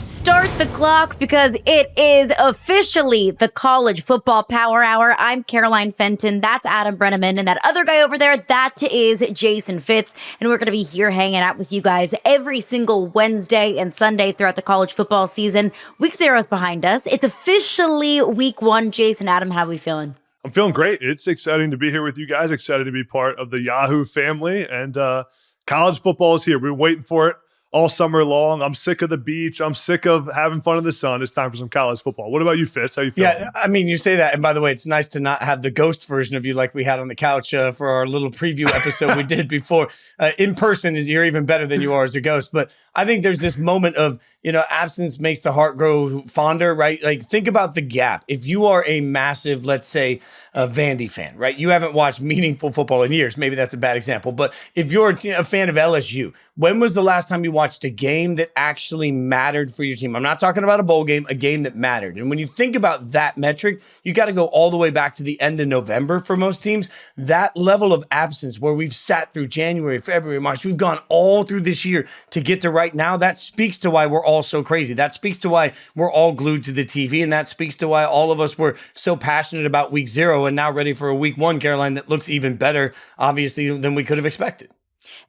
Start the clock because it is officially the College Football Power Hour. I'm Caroline Fenton. That's Adam Breneman. And that other guy over there, that is Jason Fitz. And we're going to be here hanging out with you guys every single Wednesday and Sunday throughout the college football season. Week 0 is behind us. It's officially week 1. Jason, Adam, how are we feeling? I'm feeling great. It's exciting to be here with you guys. Excited to be part of the Yahoo family. And college football is here. We're waiting for it all summer long. I'm sick of the beach. I'm sick of having fun in the sun. It's time for some college football. What about you, Fitz? How you feeling? Yeah, I mean, you say that. And by the way, it's nice to not have the ghost version of you like we had on the couch for our little preview episode we did before. In person, you're even better than you are as a ghost. But I think there's this moment of, absence makes the heart grow fonder, right? Like, think about the gap. If you are a massive, let's say, Vandy fan, right? You haven't watched meaningful football in years. Maybe that's a bad example. But if you're a fan of LSU, when was the last time you watched a game that actually mattered for your team? I'm not talking about a bowl game, a game that mattered. And when you think about that metric, you got to go all the way back to the end of November for most teams. That level of absence where we've sat through January, February, March, we've gone all through this year to get to right now. That speaks to why we're all so crazy. That speaks to why we're all glued to the TV. And that speaks to why all of us were so passionate about week 0 and now ready for a week 1, Caroline, that looks even better, obviously, than we could have expected.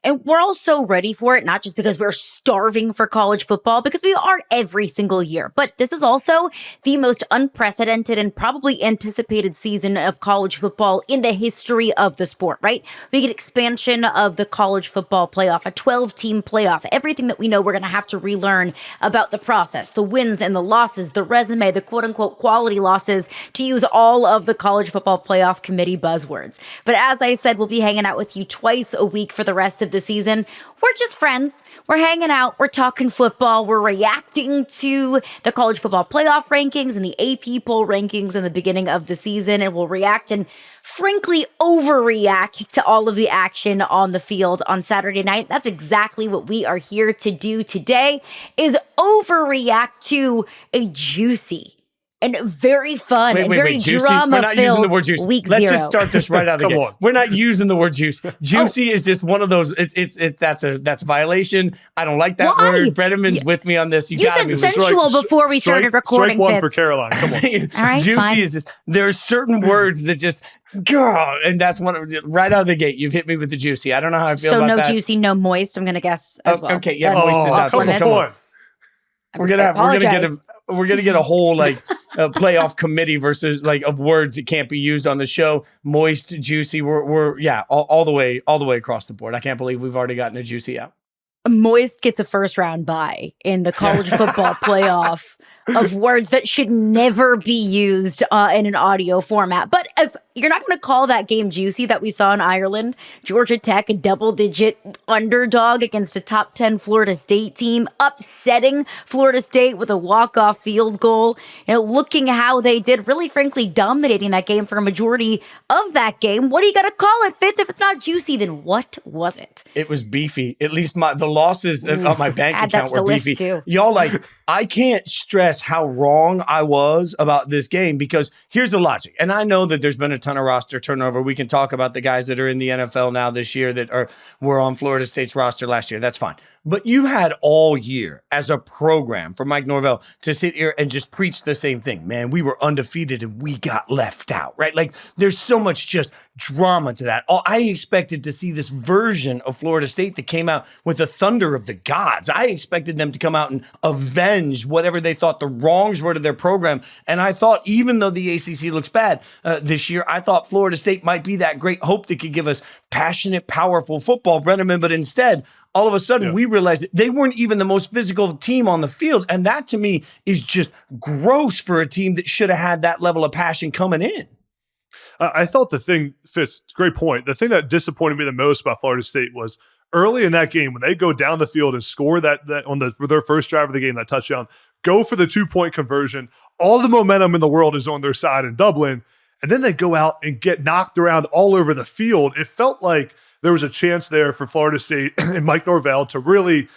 And we're all so ready for it, not just because we're starving for college football, because we are every single year. But this is also the most unprecedented and probably anticipated season of college football in the history of the sport, right? We get expansion of the college football playoff, a 12-team playoff, everything that we know we're going to have to relearn about the process, the wins and the losses, the resume, the quote-unquote quality losses, to use all of the college football playoff committee buzzwords. But as I said, we'll be hanging out with you twice a week for the rest of the season. We're just friends. We're hanging out. We're talking football. We're reacting to the college football playoff rankings and the AP poll rankings in the beginning of the season. And we'll react and frankly overreact to all of the action on the field on Saturday night. That's exactly what we are here to do today, is overreact to a juicy and very fun and very drama-filled We're not using the word juicy. week Let's 0. just start this right out of the gate. on. We're not using the word juicy. Juicy is just one of those. That's a violation. I don't like that word. Breneman's with me on this. You said sensual before we started recording. Strike one Fitz. for Caroline. Come on. All right, juicy fine. is just, there are certain words that just go, and that's one of, right out of the gate. You've hit me with the juicy. I don't know how I feel about that. So no juicy, no moist. I'm gonna guess as well. Okay, yeah, That's moist is off out. limits. Come on. We're gonna get a whole playoff committee versus of words that can't be used on the show. Moist, juicy. We're all the way across the board. I can't believe we've already gotten a juicy out. Moist gets a first round bye in the college football playoff of words that should never be used in an audio format. But if you're not going to call that game juicy that we saw in Ireland, Georgia Tech, a double-digit underdog against a top 10 Florida State team, upsetting Florida State with a walk-off field goal, looking how they did, really frankly dominating that game for a majority of that game. What do you got to call it, Fitz? If it's not juicy, then what was it? It was beefy. At least the losses on my bank Add that account to the were list beefy. too. Y'all, I can't stress how wrong I was about this game, because here's the logic. And I know that there's been a ton of roster turnover. We can talk about the guys that are in the NFL now this year that were on Florida State's roster last year. That's fine. But you had all year as a program for Mike Norvell to sit here and just preach the same thing. Man, we were undefeated and we got left out, right? There's so much just drama to that. I expected to see this version of Florida State that came out with the thunder of the gods. I expected them to come out and avenge whatever they thought the wrongs were to their program. And I thought, even though the ACC looks bad this year, I thought Florida State might be that great hope that could give us passionate, powerful football, Breneman. But instead, all of a sudden, we realized that they weren't even the most physical team on the field. And that, to me, is just gross for a team that should have had that level of passion coming in. I thought the thing, Fitz, great point. The thing that disappointed me the most about Florida State was early in that game when they go down the field and score that on their first drive of the game, that touchdown, go for the 2-point conversion. All the momentum in the world is on their side in Dublin. And then they go out and get knocked around all over the field. It felt like there was a chance there for Florida State and Mike Norvell to really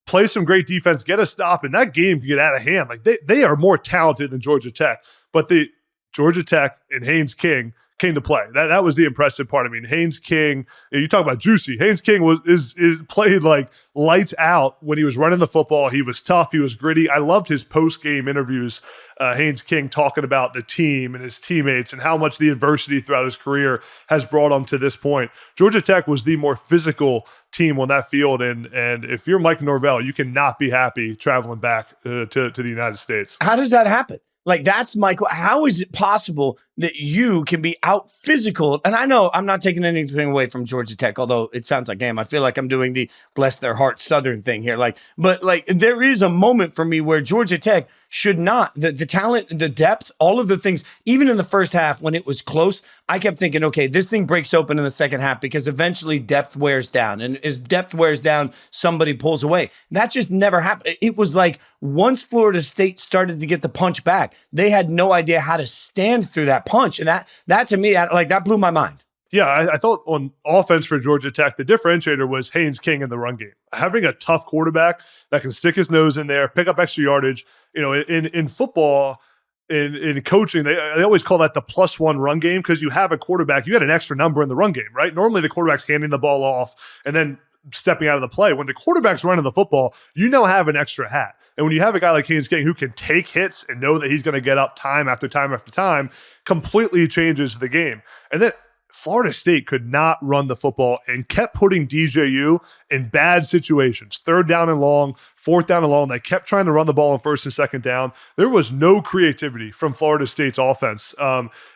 play some great defense, get a stop, and that game could get out of hand. They are more talented than Georgia Tech. But the Georgia Tech and Haynes King came to play. That was the impressive part. I mean, Haynes King, you talk about juicy. Haynes King is played like lights out when he was running the football. He was tough. He was gritty. I loved his post-game interviews. Haynes King talking about the team and his teammates and how much the adversity throughout his career has brought him to this point. Georgia Tech was the more physical team on that field, and if you're Mike Norvell, you cannot be happy traveling back to the United States. How does that happen? Like, that's my question. How is it possible that you can be out physical? And I know I'm not taking anything away from Georgia Tech, although it sounds like I am. I feel like I'm doing the bless their heart Southern thing here. But there is a moment for me where Georgia Tech should not, the talent, the depth, all of the things, even in the first half when it was close, I kept thinking, okay, this thing breaks open in the second half because eventually depth wears down. And as depth wears down, somebody pulls away. That just never happened. It was like once Florida State started to get the punch back, they had no idea how to stand through that punch. And that to me, that blew my mind. Yeah, I thought on offense for Georgia Tech, the differentiator was Haynes King in the run game. Having a tough quarterback that can stick his nose in there, pick up extra yardage. You know, in football, in coaching, they always call that the +1 run game because you have a quarterback, you had an extra number in the run game, right? Normally the quarterback's handing the ball off and then stepping out of the play. When the quarterback's running the football, you now have an extra hat. And when you have a guy like Haynes King who can take hits and know that he's going to get up time after time after time, completely changes the game. And then Florida State could not run the football and kept putting DJU in bad situations. 3rd down and long, 4th down and long. They kept trying to run the ball on 1st and 2nd down. There was no creativity from Florida State's offense.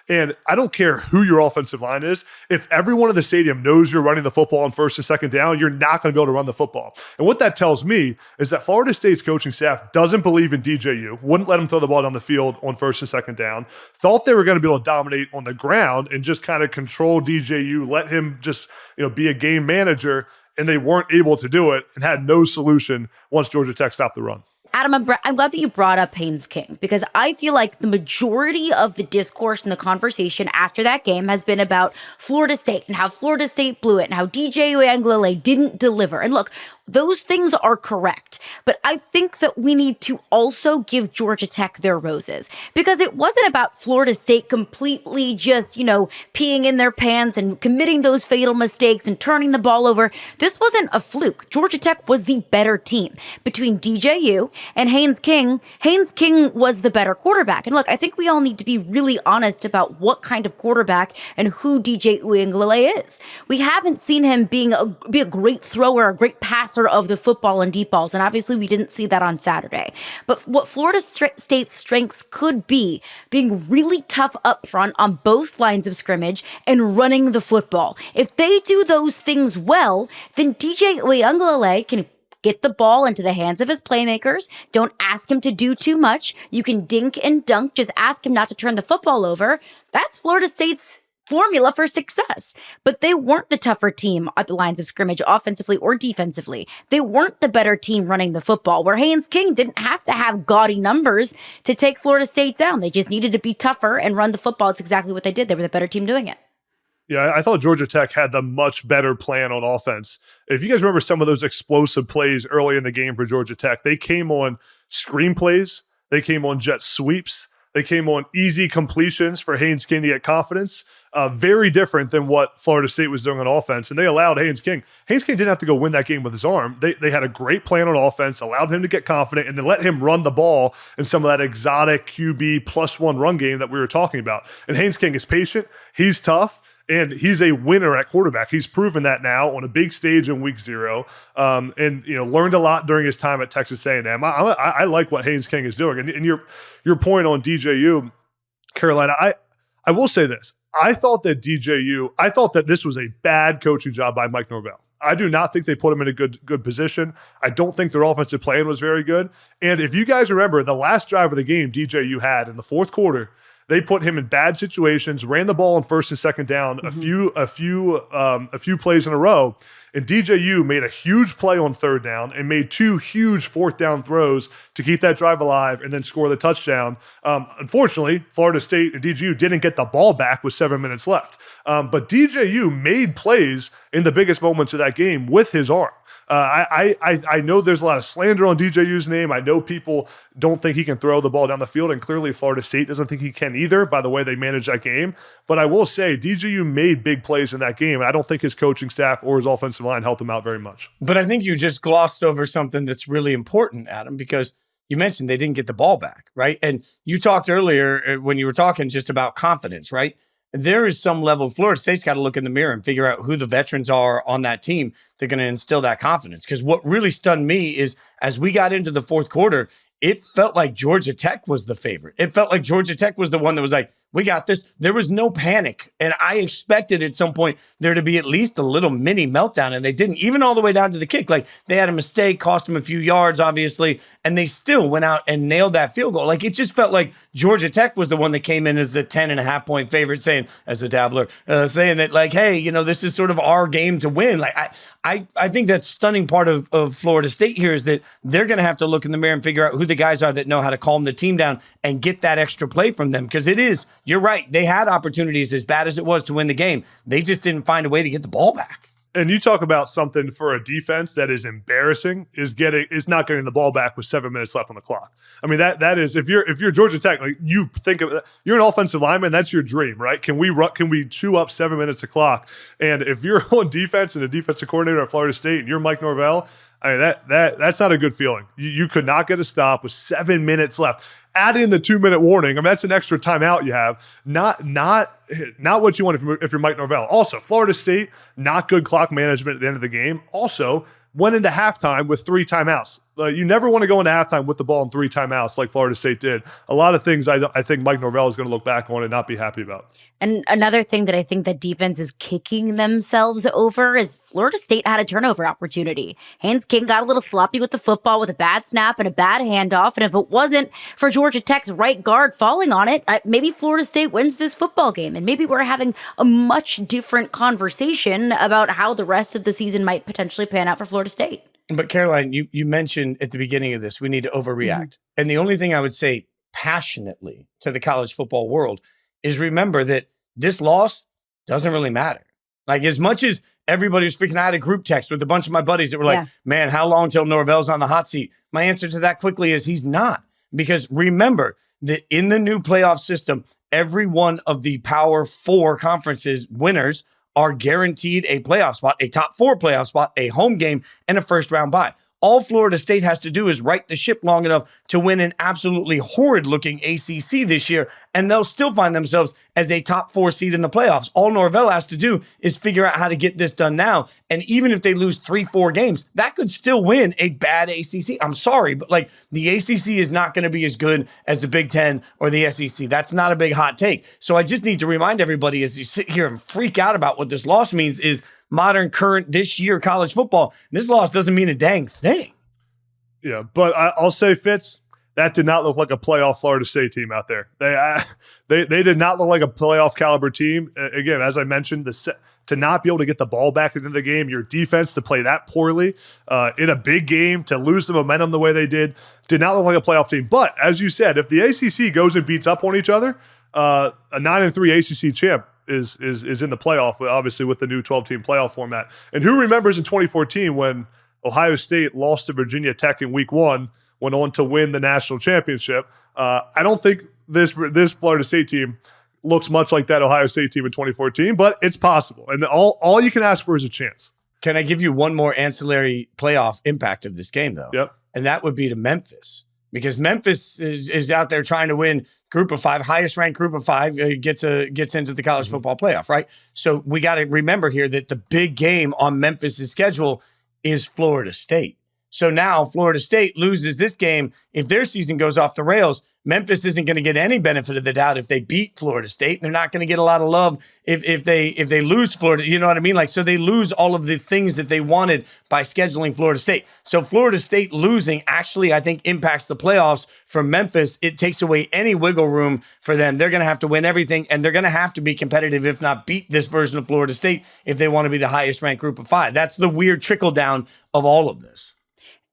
And I don't care who your offensive line is. If everyone in the stadium knows you're running the football on 1st and 2nd down, you're not going to be able to run the football. And what that tells me is that Florida State's coaching staff doesn't believe in DJU, wouldn't let him throw the ball down the field on 1st and 2nd down, thought they were going to be able to dominate on the ground and just kind of control DJU, let him just be a game manager, and they weren't able to do it and had no solution once Georgia Tech stopped the run. Adam, I'm glad that you brought up Haynes King because I feel like the majority of the discourse and the conversation after that game has been about Florida State and how Florida State blew it and how DJ Uiagalelei didn't deliver. And look, those things are correct, but I think that we need to also give Georgia Tech their roses because it wasn't about Florida State completely just, peeing in their pants and committing those fatal mistakes and turning the ball over. This wasn't a fluke. Georgia Tech was the better team between DJU and Haynes King. Haynes King was the better quarterback. And look, I think we all need to be really honest about what kind of quarterback and who DJ Uiagalelei is. We haven't seen him be a great thrower, a great passer of the football and deep balls, and obviously we didn't see that on Saturday. But what Florida State's strengths could be being really tough up front on both lines of scrimmage and running the football. If they do those things well, then DJ Uiagalelei can get the ball into the hands of his playmakers. Don't ask him to do too much. You can dink and dunk. Just ask him not to turn the football over. That's Florida State's formula for success. But they weren't the tougher team at the lines of scrimmage offensively or defensively. They weren't the better team running the football, where Haynes King didn't have to have gaudy numbers to take Florida State down. They just needed to be tougher and run the football. It's exactly what they did. They were the better team doing it. Yeah, I thought Georgia Tech had the much better plan on offense. If you guys remember some of those explosive plays early in the game for Georgia Tech, they came on screen plays, they came on jet sweeps, they came on easy completions for Haynes King to get confidence. Very different than what Florida State was doing on offense. And they allowed Haynes King. Haynes King didn't have to go win that game with his arm. They had a great plan on offense, allowed him to get confident, and then let him run the ball in some of that exotic QB +1 run game that we were talking about. And Haynes King is patient. He's tough. And he's a winner at quarterback. He's proven that now on a big stage in week 0, and learned a lot during his time at Texas A&M. I like what Haynes King is doing. And your point on DJU, Carolina, I will say this. I thought that this was a bad coaching job by Mike Norvell. I do not think they put him in a good position. I don't think their offensive plan was very good. And if you guys remember, the last drive of the game DJU had in the 4th quarter, they put him in bad situations, ran the ball on 1st and 2nd down, a few plays in a row, And DJU made a huge play on third down and made 2 huge fourth down throws to keep that drive alive and then score the touchdown. Unfortunately, Florida State and DJU didn't get the ball back with 7 minutes left. But DJU made plays in the biggest moments of that game with his arm. I know there's a lot of slander on DJU's name. I know people don't think he can throw the ball down the field, and clearly Florida State doesn't think he can either by the way they managed that game. But I will say DJU made big plays in that game, and I don't think his coaching staff or his offensive line helped him out very much. But I think you just glossed over something that's really important, Adam, because you mentioned they didn't get the ball back, right? And you talked earlier when you were talking just about confidence, right? There is some level. Florida State's got to look in the mirror and figure out who the veterans are on that team. They're going to instill that confidence. Because what really stunned me is as we got into the fourth quarter, it felt like Georgia Tech was the favorite. It felt like Georgia Tech was the one that was like, we got this. There was no panic. And I expected at some point there to be at least a little mini meltdown. And they didn't, even all the way down to the kick. Like they had a mistake, cost them a few yards, obviously. And they still went out and nailed that field goal. Like it just felt like Georgia Tech was the one that came in as the 10.5 point favorite, saying, as a dabbler, saying that like, hey, you know, this is sort of our game to win. Like I think that stunning part of Florida State here is that they're going to have to look in the mirror and figure out who the guys are that know how to calm the team down and get that extra play from them. Because it is, you're right, they had opportunities as bad as it was to win the game. They just didn't find a way to get the ball back. And you talk about something for a defense that is embarrassing is not getting the ball back with 7 minutes left on the clock. I mean, that is, if you're Georgia Tech, like you think of, you're an offensive lineman, that's your dream, right? Can we chew up 7 minutes of clock? And if you're on defense and a defensive coordinator at Florida State and you're Mike Norvell, I mean, that's not a good feeling. You could not get a stop with 7 minutes left. Add in the 2-minute warning. I mean, that's an extra timeout you have. Not what you want if you're Mike Norvell. Also, Florida State, not good clock management at the end of the game. Also, went into halftime with 3 timeouts. You never want to go into halftime with the ball in 3 timeouts like Florida State did. A lot of things I think Mike Norvell is going to look back on and not be happy about. And another thing that I think that defense is kicking themselves over is Florida State had a turnover opportunity. Haynes King got a little sloppy with the football with a bad snap and a bad handoff. And if it wasn't for Georgia Tech's right guard falling on it, maybe Florida State wins this football game. And maybe we're having a much different conversation about how the rest of the season might potentially pan out for Florida State. But Caroline, you mentioned at the beginning of this, we need to overreact. Mm-hmm. And the only thing I would say passionately to the college football world is remember that this loss doesn't really matter. Like as much as everybody was freaking out a group text with a bunch of my buddies that were like, man, how long till Norvell's on the hot seat? My answer to that quickly is he's not. Because remember that in the new playoff system, every one of the Power 4 conferences winners are guaranteed a playoff spot, a top 4 playoff spot, a home game, and a first round bye. All Florida State has to do is right the ship long enough to win an absolutely horrid-looking ACC this year, and they'll still find themselves as a top 4 seed in the playoffs. All Norvell has to do is figure out how to get this done now, and even if they lose 3-4 games, that could still win a bad ACC. I'm sorry, but like the ACC is not going to be as good as the Big Ten or the SEC. That's not a big hot take. So I just need to remind everybody as you sit here and freak out about what this loss means is modern, current, this year college football. This loss doesn't mean a dang thing. Yeah, but I'll say, Fitz, that did not look like a playoff Florida State team out there. They did not look like a playoff caliber team. Again, as I mentioned, to not be able to get the ball back into the game, your defense to play that poorly in a big game, to lose the momentum the way they did not look like a playoff team. But as you said, if the ACC goes and beats up on each other, a 9-3 ACC champ is in the playoff, obviously with the new 12-team playoff format. And who remembers in 2014 when Ohio State lost to Virginia Tech in week 1, went on to win the national championship? I don't think this Florida State team looks much like that Ohio State team in 2014, but it's possible. And all you can ask for is a chance. Can I give you one more ancillary playoff impact of this game, though? Yep. And that would be to Memphis. Because Memphis is out there trying to win group of 5, highest ranked group of 5, gets into the college football playoff, right? So we got to remember here that the big game on Memphis's schedule is Florida State. So now Florida State loses this game. If their season goes off the rails, Memphis isn't going to get any benefit of the doubt if they beat Florida State. They're not going to get a lot of love if they lose to Florida. You know what I mean? Like, so they lose all of the things that they wanted by scheduling Florida State. So Florida State losing actually, I think, impacts the playoffs for Memphis. It takes away any wiggle room for them. They're going to have to win everything, and they're going to have to be competitive, if not beat this version of Florida State, if they want to be the highest ranked group of 5. That's the weird trickle down of all of this.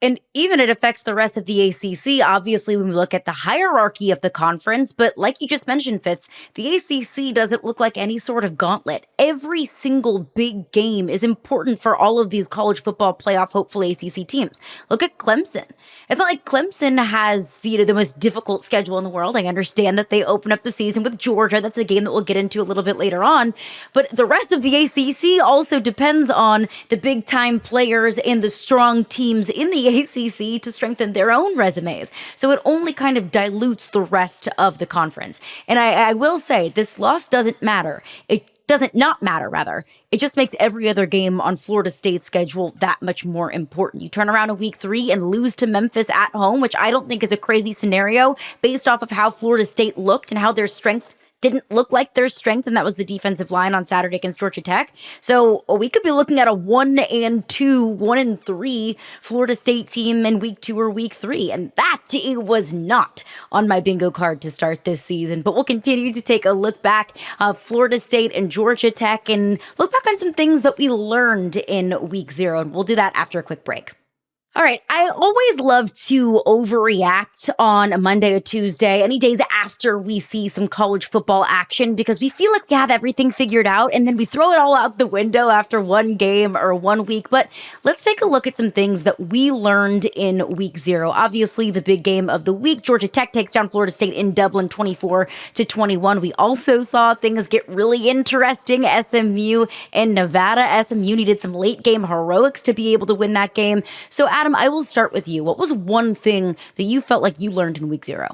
And even it affects the rest of the ACC, obviously, when we look at the hierarchy of the conference. But like you just mentioned, Fitz, the ACC doesn't look like any sort of gauntlet. Every single big game is important for all of these college football playoff hopeful ACC teams. Look at Clemson. It's not like Clemson has the most difficult schedule in the world. I understand that they open up the season with Georgia. That's a game that we'll get into a little bit later on. But the rest of the ACC also depends on the big-time players and the strong teams in the ACC to strengthen their own resumes. So it only kind of dilutes the rest of the conference. And I will say, this loss doesn't matter. It doesn't not matter, rather. It just makes every other game on Florida State's schedule that much more important. You turn around in week 3 and lose to Memphis at home, which I don't think is a crazy scenario based off of how Florida State looked and how their strength didn't look like their strength, and that was the defensive line on Saturday against Georgia Tech. So we could be looking at a 1-2, 1-3 Florida State team in week 2 or week 3, and that was not on my bingo card to start this season. But we'll continue to take a look back Florida State and Georgia Tech and look back on some things that we learned in week 0, and we'll do that after a quick break. All right, I always love to overreact on a Monday or Tuesday, any days after we see some college football action, because we feel like we have everything figured out, and then we throw it all out the window after one game or 1 week. But let's take a look at some things that we learned in week 0. Obviously, the big game of the week, Georgia Tech takes down Florida State in Dublin 24-21. We also saw things get really interesting. SMU and Nevada. SMU needed some late game heroics to be able to win that game. So Adam, I will start with you. What was one thing that you felt like you learned in week 0?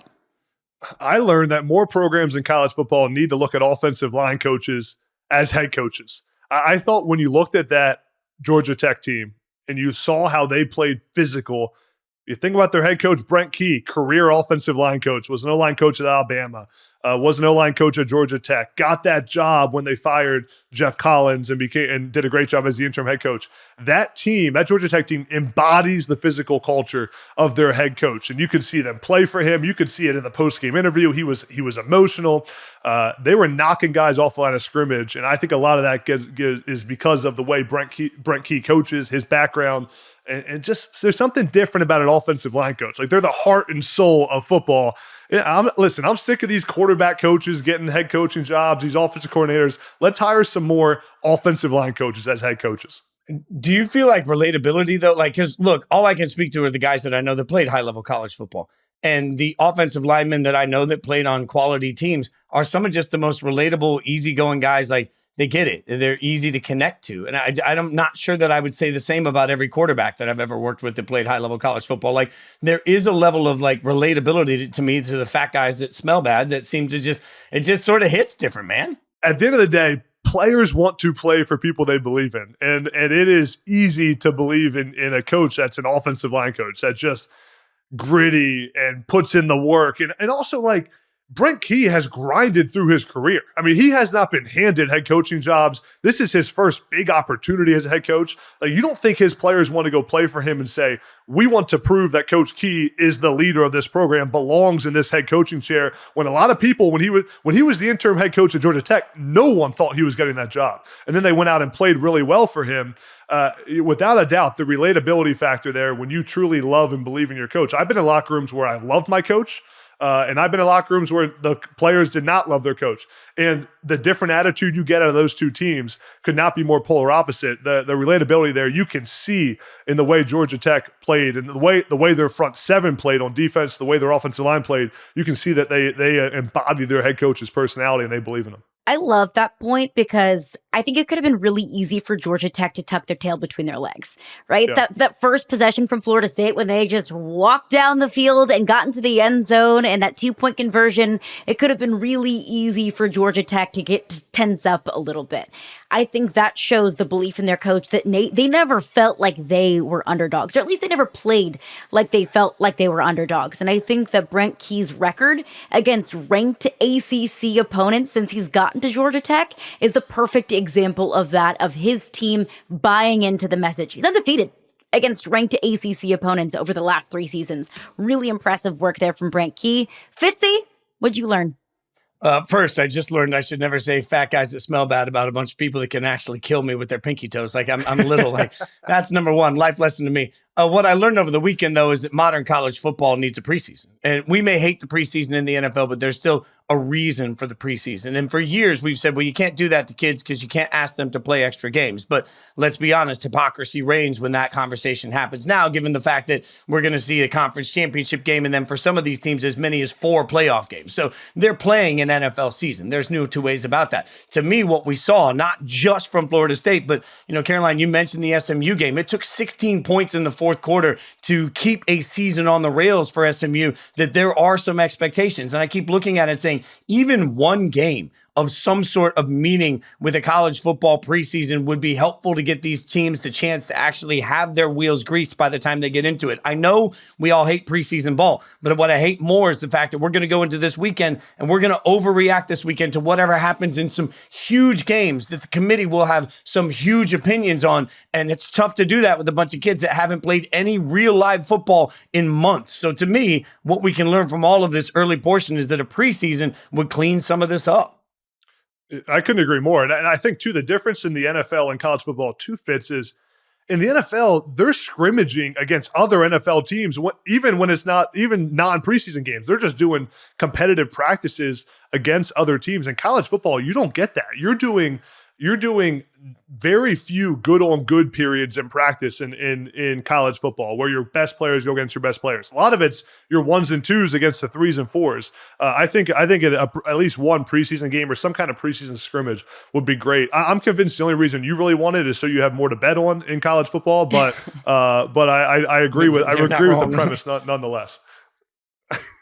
I learned that more programs in college football need to look at offensive line coaches as head coaches. I thought when you looked at that Georgia Tech team and you saw how they played physical, you think about their head coach, Brent Key, career offensive line coach, was an O-line coach at Alabama, was an O-line coach at Georgia Tech, got that job when they fired Jeff Collins and did a great job as the interim head coach. That team, that Georgia Tech team, embodies the physical culture of their head coach. And you could see them play for him. You could see it in the post-game interview. He was emotional. They were knocking guys off the line of scrimmage. And I think a lot of that is because of the way Brent Key coaches, his background, and just there's something different about an offensive line coach. Like, they're the heart and soul of football. I'm sick of these quarterback coaches getting head coaching jobs, these offensive coordinators. Let's hire some more offensive line coaches as head coaches. Do you feel like relatability, though? Like, because look, all I can speak to are the guys that I know that played high-level college football. And the offensive linemen that I know that played on quality teams are some of just the most relatable, easygoing guys. Like, they get it. They're easy to connect to. And I'm not sure that I would say the same about every quarterback that I've ever worked with that played high-level college football. Like, there is a level of like relatability to me, to the fat guys that smell bad, that seem to it just sort of hits different, man. At the end of the day, players want to play for people they believe in. And it is easy to believe in a coach that's an offensive line coach that's just gritty and puts in the work. And also, like, Brent Key has grinded through his career. I mean, he has not been handed head coaching jobs. This is his first big opportunity as a head coach. Like, you don't think his players want to go play for him and say, we want to prove that Coach Key is the leader of this program, belongs in this head coaching chair, when a lot of people, when he was the interim head coach at Georgia Tech, no one thought he was getting that job. And then they went out and played really well for him. Without a doubt, the relatability factor there, when you truly love and believe in your coach. I've been in locker rooms where I loved my coach, and I've been in locker rooms where the players did not love their coach. And the different attitude you get out of those two teams could not be more polar opposite. The relatability there, you can see in the way Georgia Tech played and the way their front seven played on defense, the way their offensive line played. You can see that they embody their head coach's personality and they believe in him. I love that point, because I think it could have been really easy for Georgia Tech to tuck their tail between their legs, right? Yeah. That first possession from Florida State, when they just walked down the field and got into the end zone, and that 2-point conversion, it could have been really easy for Georgia Tech to tense up a little bit. I think that shows the belief in their coach that they never felt like they were underdogs, or at least they never played like they felt like they were underdogs. And I think that Brent Key's record against ranked ACC opponents since he's gotten to Georgia Tech is the perfect example of that, of his team buying into the message. He's undefeated against ranked ACC opponents over the last 3 seasons. Really impressive work there from Brent Key. Fitzy, what'd you learn? First, I just learned I should never say fat guys that smell bad about a bunch of people that can actually kill me with their pinky toes. Like I'm little. Like that's number one life lesson to me. What I learned over the weekend, though, is that modern college football needs a preseason. And we may hate the preseason in the NFL, but there's still a reason for the preseason. And for years, we've said, well, you can't do that to kids because you can't ask them to play extra games. But let's be honest, hypocrisy reigns when that conversation happens now, given the fact that we're going to see a conference championship game, and then for some of these teams, as many as 4 playoff games. So they're playing an NFL season. There's no two ways about that. To me, what we saw, not just from Florida State, but, Caroline, you mentioned the SMU game. It took 16 points in the fourth quarter to keep a season on the rails for SMU, that there are some expectations. And I keep looking at it saying, even one game of some sort of meaning with a college football preseason would be helpful to get these teams the chance to actually have their wheels greased by the time they get into it. I know we all hate preseason ball, but what I hate more is the fact that we're going to go into this weekend and we're going to overreact this weekend to whatever happens in some huge games that the committee will have some huge opinions on. And it's tough to do that with a bunch of kids that haven't played any real live football in months. So to me, what we can learn from all of this early portion is that a preseason would clean some of this up. I couldn't agree more. And I think, too, the difference in the NFL and college football, too, Fitz, is in the NFL, they're scrimmaging against other NFL teams, even when it's not even non-preseason games. They're just doing competitive practices against other teams. In college football, you don't get that. You're doing very few good-on-good periods in practice in college football, where your best players go against your best players. A lot of it's your 1s and 2s against the 3s and 4s. I think at least one preseason game or some kind of preseason scrimmage would be great. I'm convinced the only reason you really want it is so you have more to bet on in college football. But I agree with the premise nonetheless.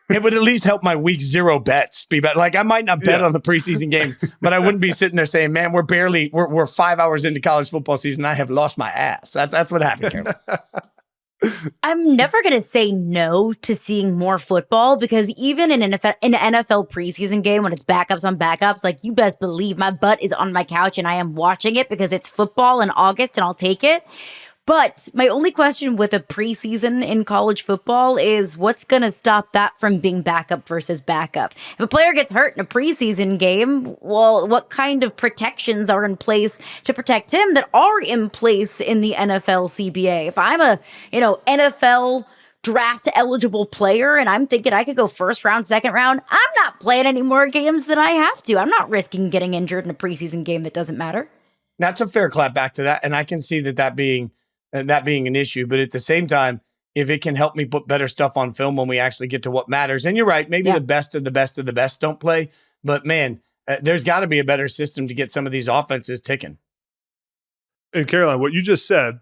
It would at least help my week 0 bets be better. Like I might not bet on the preseason games, but I wouldn't be sitting there saying, man, we're 5 hours into college football season. I have lost my ass. That's what happened, Caroline. I'm never going to say no to seeing more football, because even in an NFL preseason game, when it's backups on backups, like you best believe my butt is on my couch and I am watching it because it's football in August and I'll take it. But my only question with a preseason in college football is what's going to stop that from being backup versus backup? If a player gets hurt in a preseason game, well, what kind of protections are in place to protect him that are in place in the NFL CBA? If I'm a, NFL draft eligible player and I'm thinking I could go first round, second round, I'm not playing any more games than I have to. I'm not risking getting injured in a preseason game that doesn't matter. That's a fair clap back to that. And I can see that being an issue. But at the same time, if it can help me put better stuff on film when we actually get to what matters. And you're right, maybe the best of the best of the best don't play. But man, there's got to be a better system to get some of these offenses ticking. And Caroline, what you just said,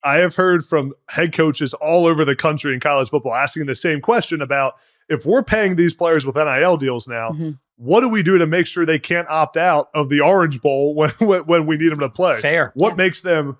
I have heard from head coaches all over the country in college football asking the same question about, if we're paying these players with NIL deals now, what do we do to make sure they can't opt out of the Orange Bowl when we need them to play? Fair. What makes them,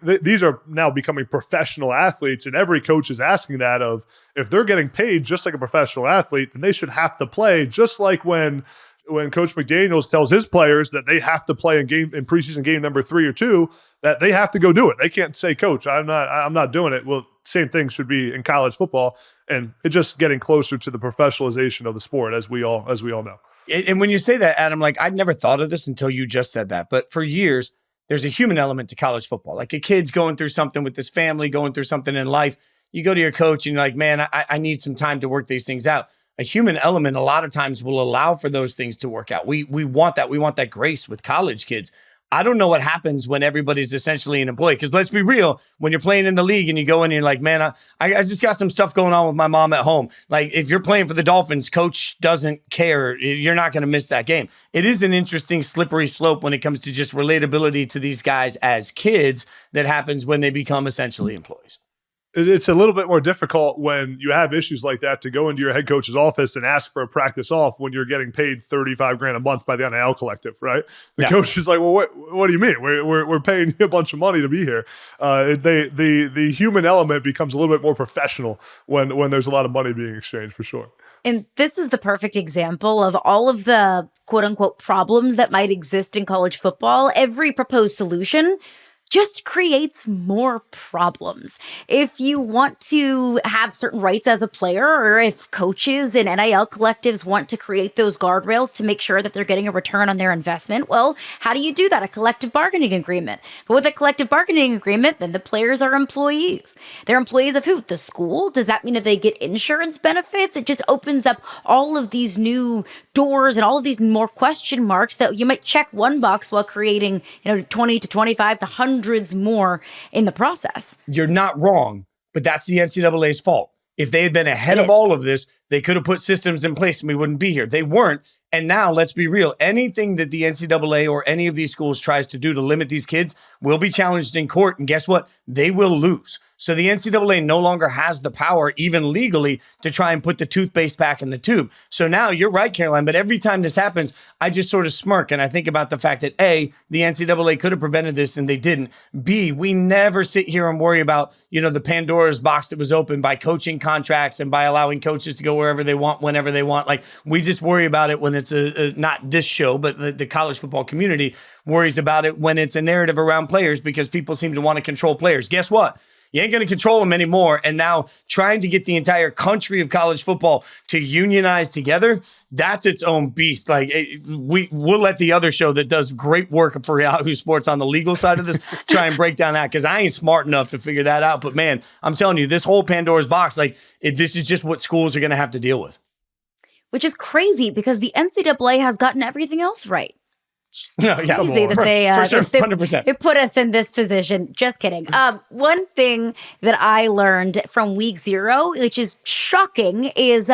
these are now becoming professional athletes, and every coach is asking that of, if they're getting paid just like a professional athlete, then they should have to play, just like when Coach McDaniels tells his players that they have to play in preseason game number 3 or 2, that they have to go do it. They can't say, Coach, I'm not doing it. Well, same thing should be in college football, and it's just getting closer to the professionalization of the sport, as we all know. And when you say that, Adam, like I'd never thought of this until you just said that. But for years, there's a human element to college football. Like a kid's going through something with his family, going through something in life. You go to your coach and you're like, man, I need some time to work these things out. A human element a lot of times will allow for those things to work out. We want that. We want that grace with college kids. I don't know what happens when everybody's essentially an employee. Because let's be real, when you're playing in the league and you go in and you're like, man, I just got some stuff going on with my mom at home. Like if you're playing for the Dolphins, coach doesn't care. You're not going to miss that game. It is an interesting slippery slope when it comes to just relatability to these guys as kids that happens when they become essentially employees. it's a little bit more difficult when you have issues like that to go into your head coach's office and ask for a practice off when you're getting paid $35,000 a month by the NIL collective, right? The coach is like, well, what do you mean? We're paying you a bunch of money to be here. The human element becomes a little bit more professional when there's a lot of money being exchanged, for sure. And this is the perfect example of all of the quote unquote problems that might exist in college football. Every proposed solution just creates more problems. If you want to have certain rights as a player, or if coaches and NIL collectives want to create those guardrails to make sure that they're getting a return on their investment, well, how do you do that? A collective bargaining agreement. But with a collective bargaining agreement, then the players are employees. They're employees of who? The school? Does that mean that they get insurance benefits? It just opens up all of these new doors and all of these more question marks that you might check one box while creating, 20 to 25 to hundreds more in the process. You're not wrong, but that's the NCAA's fault. If they had been ahead of all of this, they could have put systems in place and we wouldn't be here. They weren't. And now, let's be real. Anything that the NCAA or any of these schools tries to do to limit these kids will be challenged in court. And guess what? They will lose. So the NCAA no longer has the power, even legally, to try and put the toothpaste back in the tube. So now, you're right, Caroline, but every time this happens, I just sort of smirk and I think about the fact that A, the NCAA could have prevented this and they didn't. B, we never sit here and worry about, the Pandora's box that was opened by coaching contracts and by allowing coaches to go wherever they want, whenever they want. Like, we just worry about it when it's not this show, but the college football community worries about it when it's a narrative around players because people seem to want to control players. Guess what? You ain't going to control them anymore. And now trying to get the entire country of college football to unionize together, that's its own beast. Like, we'll let the other show that does great work for Yahoo Sports on the legal side of this try and break down that, because I ain't smart enough to figure that out. But man, I'm telling you, this whole Pandora's box, this is just what schools are going to have to deal with. Which is crazy because the NCAA has gotten everything else right. Crazy that they 100%. They put us in this position. Just kidding. One thing that I learned from week 0, which is shocking, is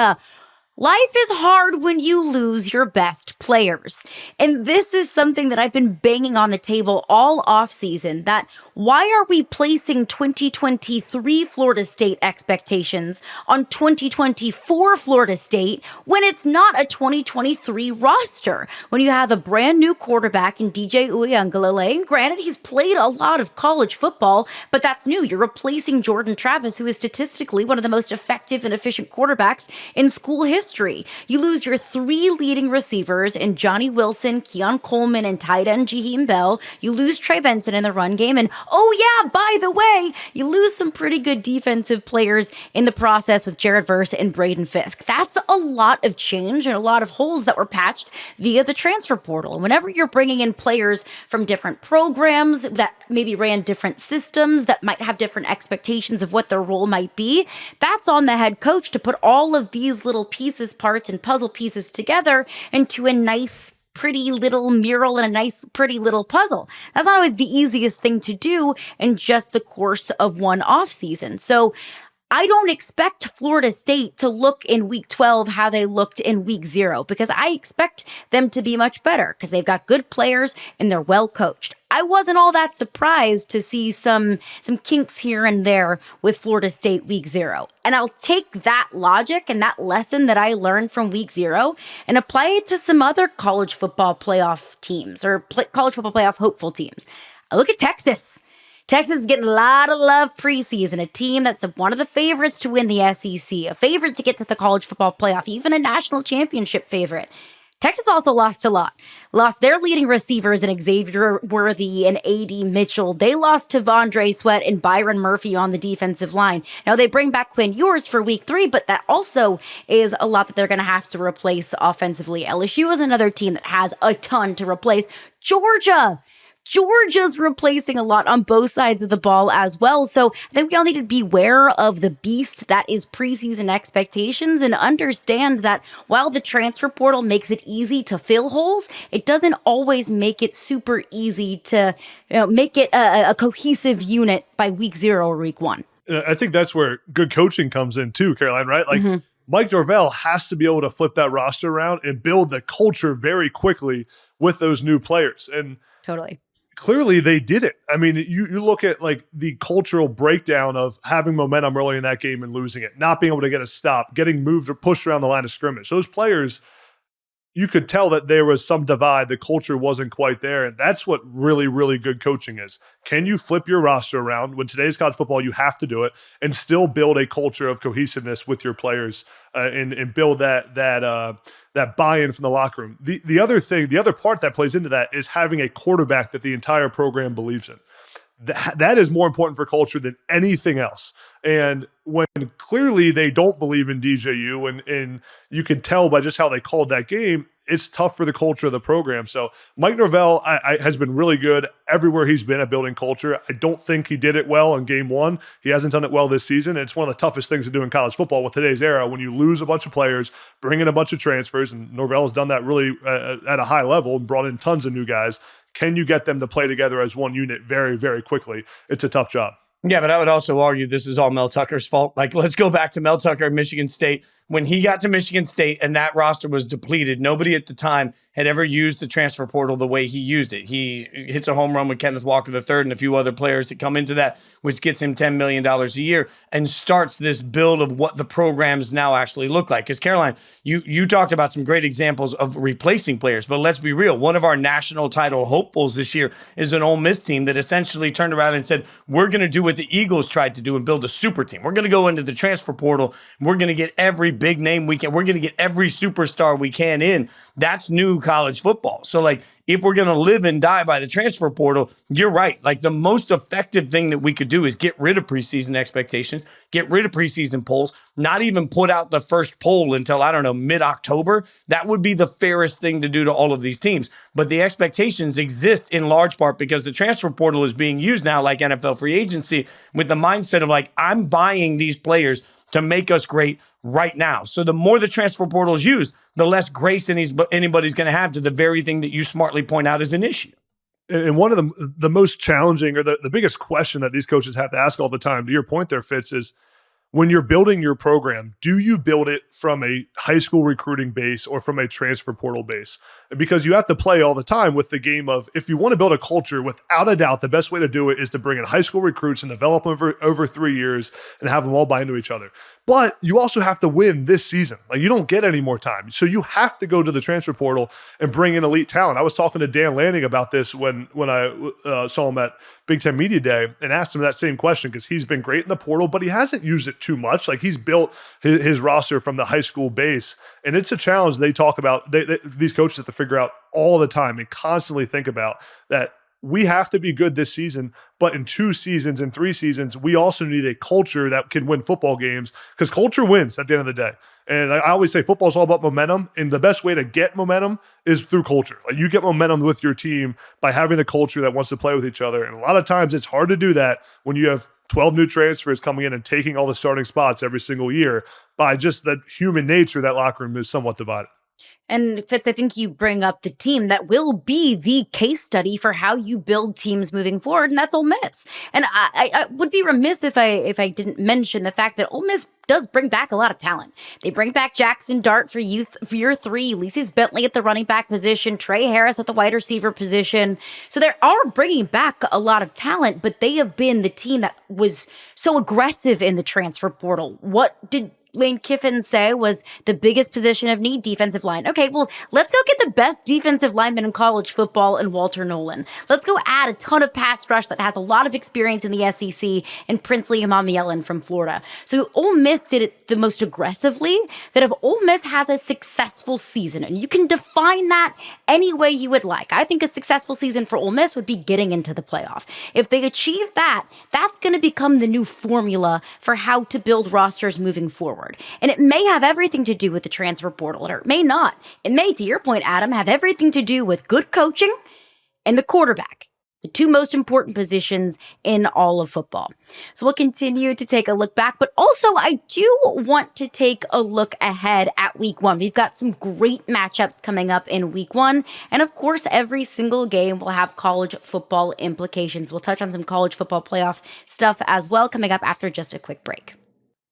life is hard when you lose your best players. And this is something that I've been banging on the table all offseason, that why are we placing 2023 Florida State expectations on 2024 Florida State when it's not a 2023 roster? When you have a brand new quarterback in DJ Uiagalelei, and granted, he's played a lot of college football, but that's new. You're replacing Jordan Travis, who is statistically one of the most effective and efficient quarterbacks in school history. You lose your 3 leading receivers in Johnny Wilson, Keon Coleman, and tight end Jaheim Bell. You lose Trey Benson in the run game, and oh yeah, by the way, you lose some pretty good defensive players in the process with Jared Verse and Braden Fisk. That's a lot of change and a lot of holes that were patched via the transfer portal. And whenever you're bringing in players from different programs that maybe ran different systems, that might have different expectations of what their role might be, that's on the head coach to put all of these little pieces, parts, and puzzle pieces together into a nice, pretty little mural and a nice, pretty little puzzle. That's not always the easiest thing to do in just the course of one off season. So I don't expect Florida State to look in week 12 how they looked in week 0, because I expect them to be much better because they've got good players and they're well coached. I wasn't all that surprised to see some kinks here and there with Florida State week 0. And I'll take that logic and that lesson that I learned from week 0 and apply it to some other college football playoff teams or college football playoff hopeful teams. I look at Texas. Texas is getting a lot of love preseason, a team that's one of the favorites to win the SEC, a favorite to get to the college football playoff, even a national championship favorite. Texas also lost a lot. Lost their leading receivers in Xavier Worthy and A.D. Mitchell. They lost to Vondre Sweat and Byron Murphy on the defensive line. Now, they bring back Quinn Ewers for week 3, but that also is a lot that they're going to have to replace offensively. LSU is another team that has a ton to replace. Georgia's replacing a lot on both sides of the ball as well. So I think we all need to beware of the beast that is preseason expectations and understand that while the transfer portal makes it easy to fill holes, it doesn't always make it super easy to make it a cohesive unit by week 0 or week 1. I think that's where good coaching comes in too, Caroline, right? Like Mike Norvell has to be able to flip that roster around and build the culture very quickly with those new players. And totally. clearly they did it. I mean, you look at like the cultural breakdown of having momentum early in that game and losing it, not being able to get a stop, getting moved or pushed around the line of scrimmage. Those players, you could tell that there was some divide. The culture wasn't quite there. And that's what really, really good coaching is. Can you flip your roster around? When today's college football, you have to do it and still build a culture of cohesiveness with your players and build that buy-in from the locker room. The other part that plays into that is having a quarterback that the entire program believes in. That is more important for culture than anything else. And when clearly they don't believe in DJU, and you can tell by just how they called that game, it's tough for the culture of the program. So Mike Norvell has been really good everywhere he's been at building culture. I don't think he did it well in game one. He hasn't done it well this season. It's one of the toughest things to do in college football with today's era when you lose a bunch of players, bring in a bunch of transfers, and Norvell has done that really at a high level and brought in tons of new guys. Can you get them to play together as one unit very, very quickly? It's a tough job. Yeah, but I would also argue this is all Mel Tucker's fault. Like, let's go back to Mel Tucker at Michigan State. When he got to Michigan State and that roster was depleted, nobody at the time had ever used the transfer portal the way he used it. He hits a home run with Kenneth Walker III and a few other players that come into that, which gets him $10 million a year and starts this build of what the programs now actually look like. Because, Caroline, you talked about some great examples of replacing players, but let's be real. One of our national title hopefuls this year is an Ole Miss team that essentially turned around and said, we're going to do what the Eagles tried to do and build a super team. We're going to go into the transfer portal. And we're going to get every big name we can. We're going to get every superstar we can in. That's new college football. So, like, if we're going to live and die by the transfer portal, you're right. Like, the most effective thing that we could do is get rid of preseason expectations, get rid of preseason polls, not even put out the first poll until, I don't know, mid-October. That would be the fairest thing to do to all of these teams. But the expectations exist in large part because the transfer portal is being used now like NFL free agency with the mindset of, like, I'm buying these players to make us great right now. So the more the transfer portal is used, the less grace anybody's going to have to the very thing that you smartly point out as an issue. And one of the most challenging or the biggest question that these coaches have to ask all the time, to your point there, Fitz, is when you're building your program, do you build it from a high school recruiting base or from a transfer portal base? Because you have to play all the time with the game of, if you want to build a culture, without a doubt, the best way to do it is to bring in high school recruits and develop them over 3 years and have them all buy into each other. But you also have to win this season. Like, you don't get any more time. So you have to go to the transfer portal and bring in elite talent. I was talking to Dan Lanning about this when I saw him at Big Ten Media Day and asked him that same question, because he's been great in the portal, but he hasn't used it too much. Like, he's built his roster from the high school base. And it's a challenge they talk about. These coaches have to figure out all the time and constantly think about that. We have to be good this season, but in 2 seasons and 3 seasons, we also need a culture that can win football games, because culture wins at the end of the day. And I always say football is all about momentum, and the best way to get momentum is through culture. Like, you get momentum with your team by having a culture that wants to play with each other. And a lot of times it's hard to do that when you have 12 new transfers coming in and taking all the starting spots every single year. By just the human nature, that locker room is somewhat divided. And Fitz, I think you bring up the team that will be the case study for how you build teams moving forward, and that's Ole Miss. And I would be remiss if I didn't mention the fact that Ole Miss does bring back a lot of talent. They bring back Jackson Dart for year 3, Ulysses Bentley at the running back position, Trey Harris at the wide receiver position. So they are bringing back a lot of talent, but they have been the team that was so aggressive in the transfer portal. What did Lane Kiffin say was the biggest position of need, defensive line? Okay, well, let's go get the best defensive lineman in college football in Walter Nolan. Let's go add a ton of pass rush that has a lot of experience in the SEC and Princely Imamielen from Florida. So Ole Miss did it the most aggressively. That if Ole Miss has a successful season, and you can define that any way you would like. I think a successful season for Ole Miss would be getting into the playoff. If they achieve that, that's going to become the new formula for how to build rosters moving forward. And it may have everything to do with the transfer portal, or it may not. It may, to your point, Adam, have everything to do with good coaching and the quarterback, the 2 most important positions in all of football. So we'll continue to take a look back, but also I do want to take a look ahead at week 1. We've got some great matchups coming up in week 1. And of course, every single game will have college football implications. We'll touch on some college football playoff stuff as well coming up after just a quick break.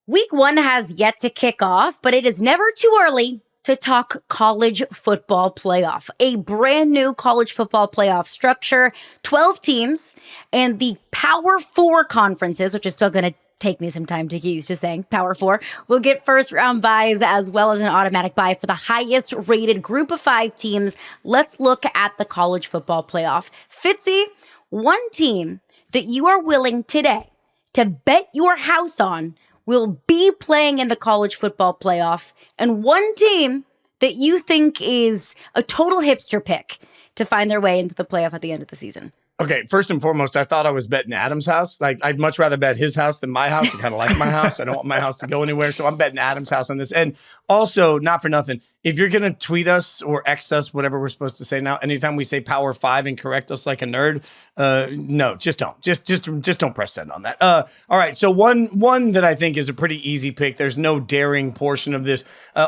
Week 1 has yet to kick off, but it is never too early to talk college football playoff, a brand new college football playoff structure, 12 teams, and the Power Four conferences, which is still going to take me some time to get used to saying Power Four, will get first round buys as well as an automatic buy for the highest rated group of 5 teams. Let's look at the college football playoff. Fitzy, one team that you are willing today to bet your house on will be playing in the college football playoff, and one team that you think is a total hipster pick to find their way into the playoff at the end of the season. Okay, first and foremost, I thought I was betting Adam's house. Like, I'd much rather bet his house than my house. I kind of like my house. I don't want my house to go anywhere, so I'm betting Adam's house on this. And also, not for nothing, if you're going to tweet us or X us, whatever we're supposed to say now, anytime we say Power 5 and correct us like a nerd, no, just don't. Just don't press send on that. All right, so one that I think is a pretty easy pick. There's no daring portion of this.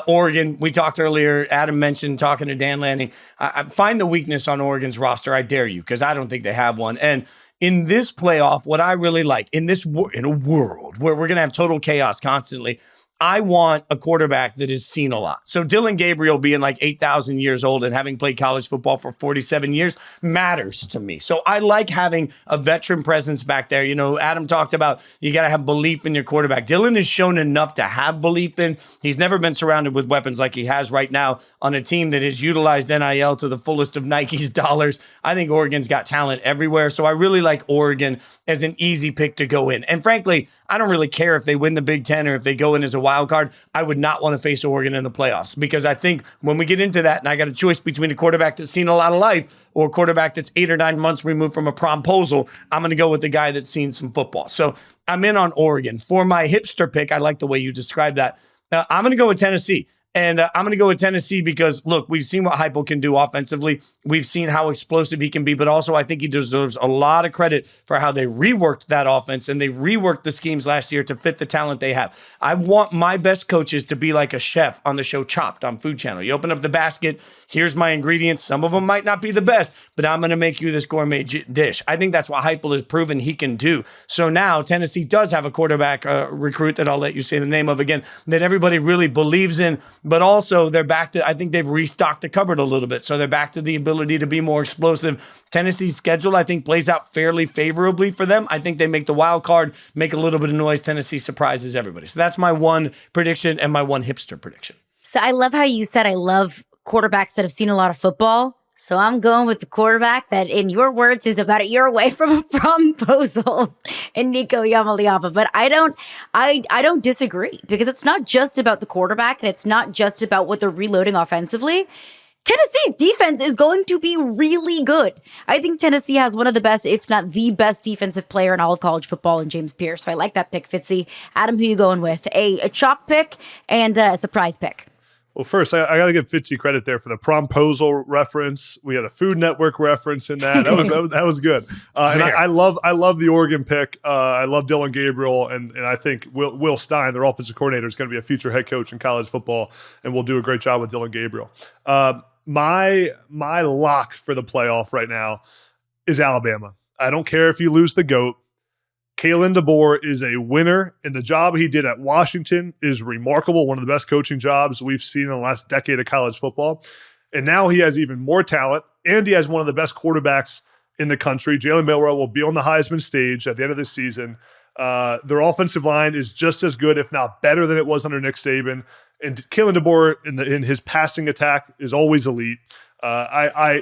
Oregon, we talked earlier, Adam mentioned talking to Dan Lanning. I find the weakness on Oregon's roster. I dare you, because I don't think they have one. And in this playoff, what I really like, in a world where we're going to have total chaos constantly, I want a quarterback that has seen a lot. So Dylan Gabriel being like 8,000 years old and having played college football for 47 years matters to me. So I like having a veteran presence back there. You know, Adam talked about you got to have belief in your quarterback. Dylan has shown enough to have belief in. He's never been surrounded with weapons like he has right now on a team that has utilized NIL to the fullest of Nike's dollars. I think Oregon's got talent everywhere. So I really like Oregon as an easy pick to go in. And frankly, I don't really care if they win the Big Ten or if they go in as a wild card. I would not want to face Oregon in the playoffs, because I think when we get into that and I got a choice between a quarterback that's seen a lot of life or a quarterback that's 8 or 9 months removed from a promposal, I'm going to go with the guy that's seen some football. So I'm in on Oregon. For my hipster pick, I like the way you described that. I'm going to go with Tennessee. And I'm going to go with Tennessee because, look, we've seen what Heupel can do offensively. We've seen how explosive he can be, but also I think he deserves a lot of credit for how they reworked that offense and they reworked the schemes last year to fit the talent they have. I want my best coaches to be like a chef on the show Chopped on Food Channel. You open up the basket, here's my ingredients. Some of them might not be the best, but I'm going to make you this gourmet dish. I think that's what Heupel has proven he can do. So now Tennessee does have a quarterback recruit that I'll let you say the name of again, that everybody really believes in. But also they're back to, I think they've restocked the cupboard a little bit. So they're back to the ability to be more explosive. Tennessee's schedule, I think, plays out fairly favorably for them. I think they make the wild card, make a little bit of noise. Tennessee surprises everybody. So that's my one prediction and my one hipster prediction. So I love how you said I love quarterbacks that have seen a lot of football. So I'm going with the quarterback that, in your words, is about a year away from a promposal, and Nico Yamaliapa. But I don't disagree, because it's not just about the quarterback, and it's not just about what they're reloading offensively. Tennessee's defense is going to be really good. I think Tennessee has one of the best, if not the best, defensive player in all of college football in James Pierce. So I like that pick, Fitzy. Adam, who you going with? A chalk pick and a surprise pick? Well, first, I got to give Fitzy credit there for the promposal reference. We had a Food Network reference in that. That was good. And I love the Oregon pick. I love Dylan Gabriel, and I think Will Stein, their offensive coordinator, is going to be a future head coach in college football, and will do a great job with Dylan Gabriel. My lock for the playoff right now is Alabama. I don't care if you lose the GOAT. Kalen DeBoer is a winner, and the job he did at Washington is remarkable, one of the best coaching jobs we've seen in the last decade of college football. And now he has even more talent, and he has one of the best quarterbacks in the country. Jalen Milroe will be on the Heisman stage at the end of this season. Their offensive line is just as good, if not better, than it was under Nick Saban. And Kalen DeBoer in his passing attack is always elite.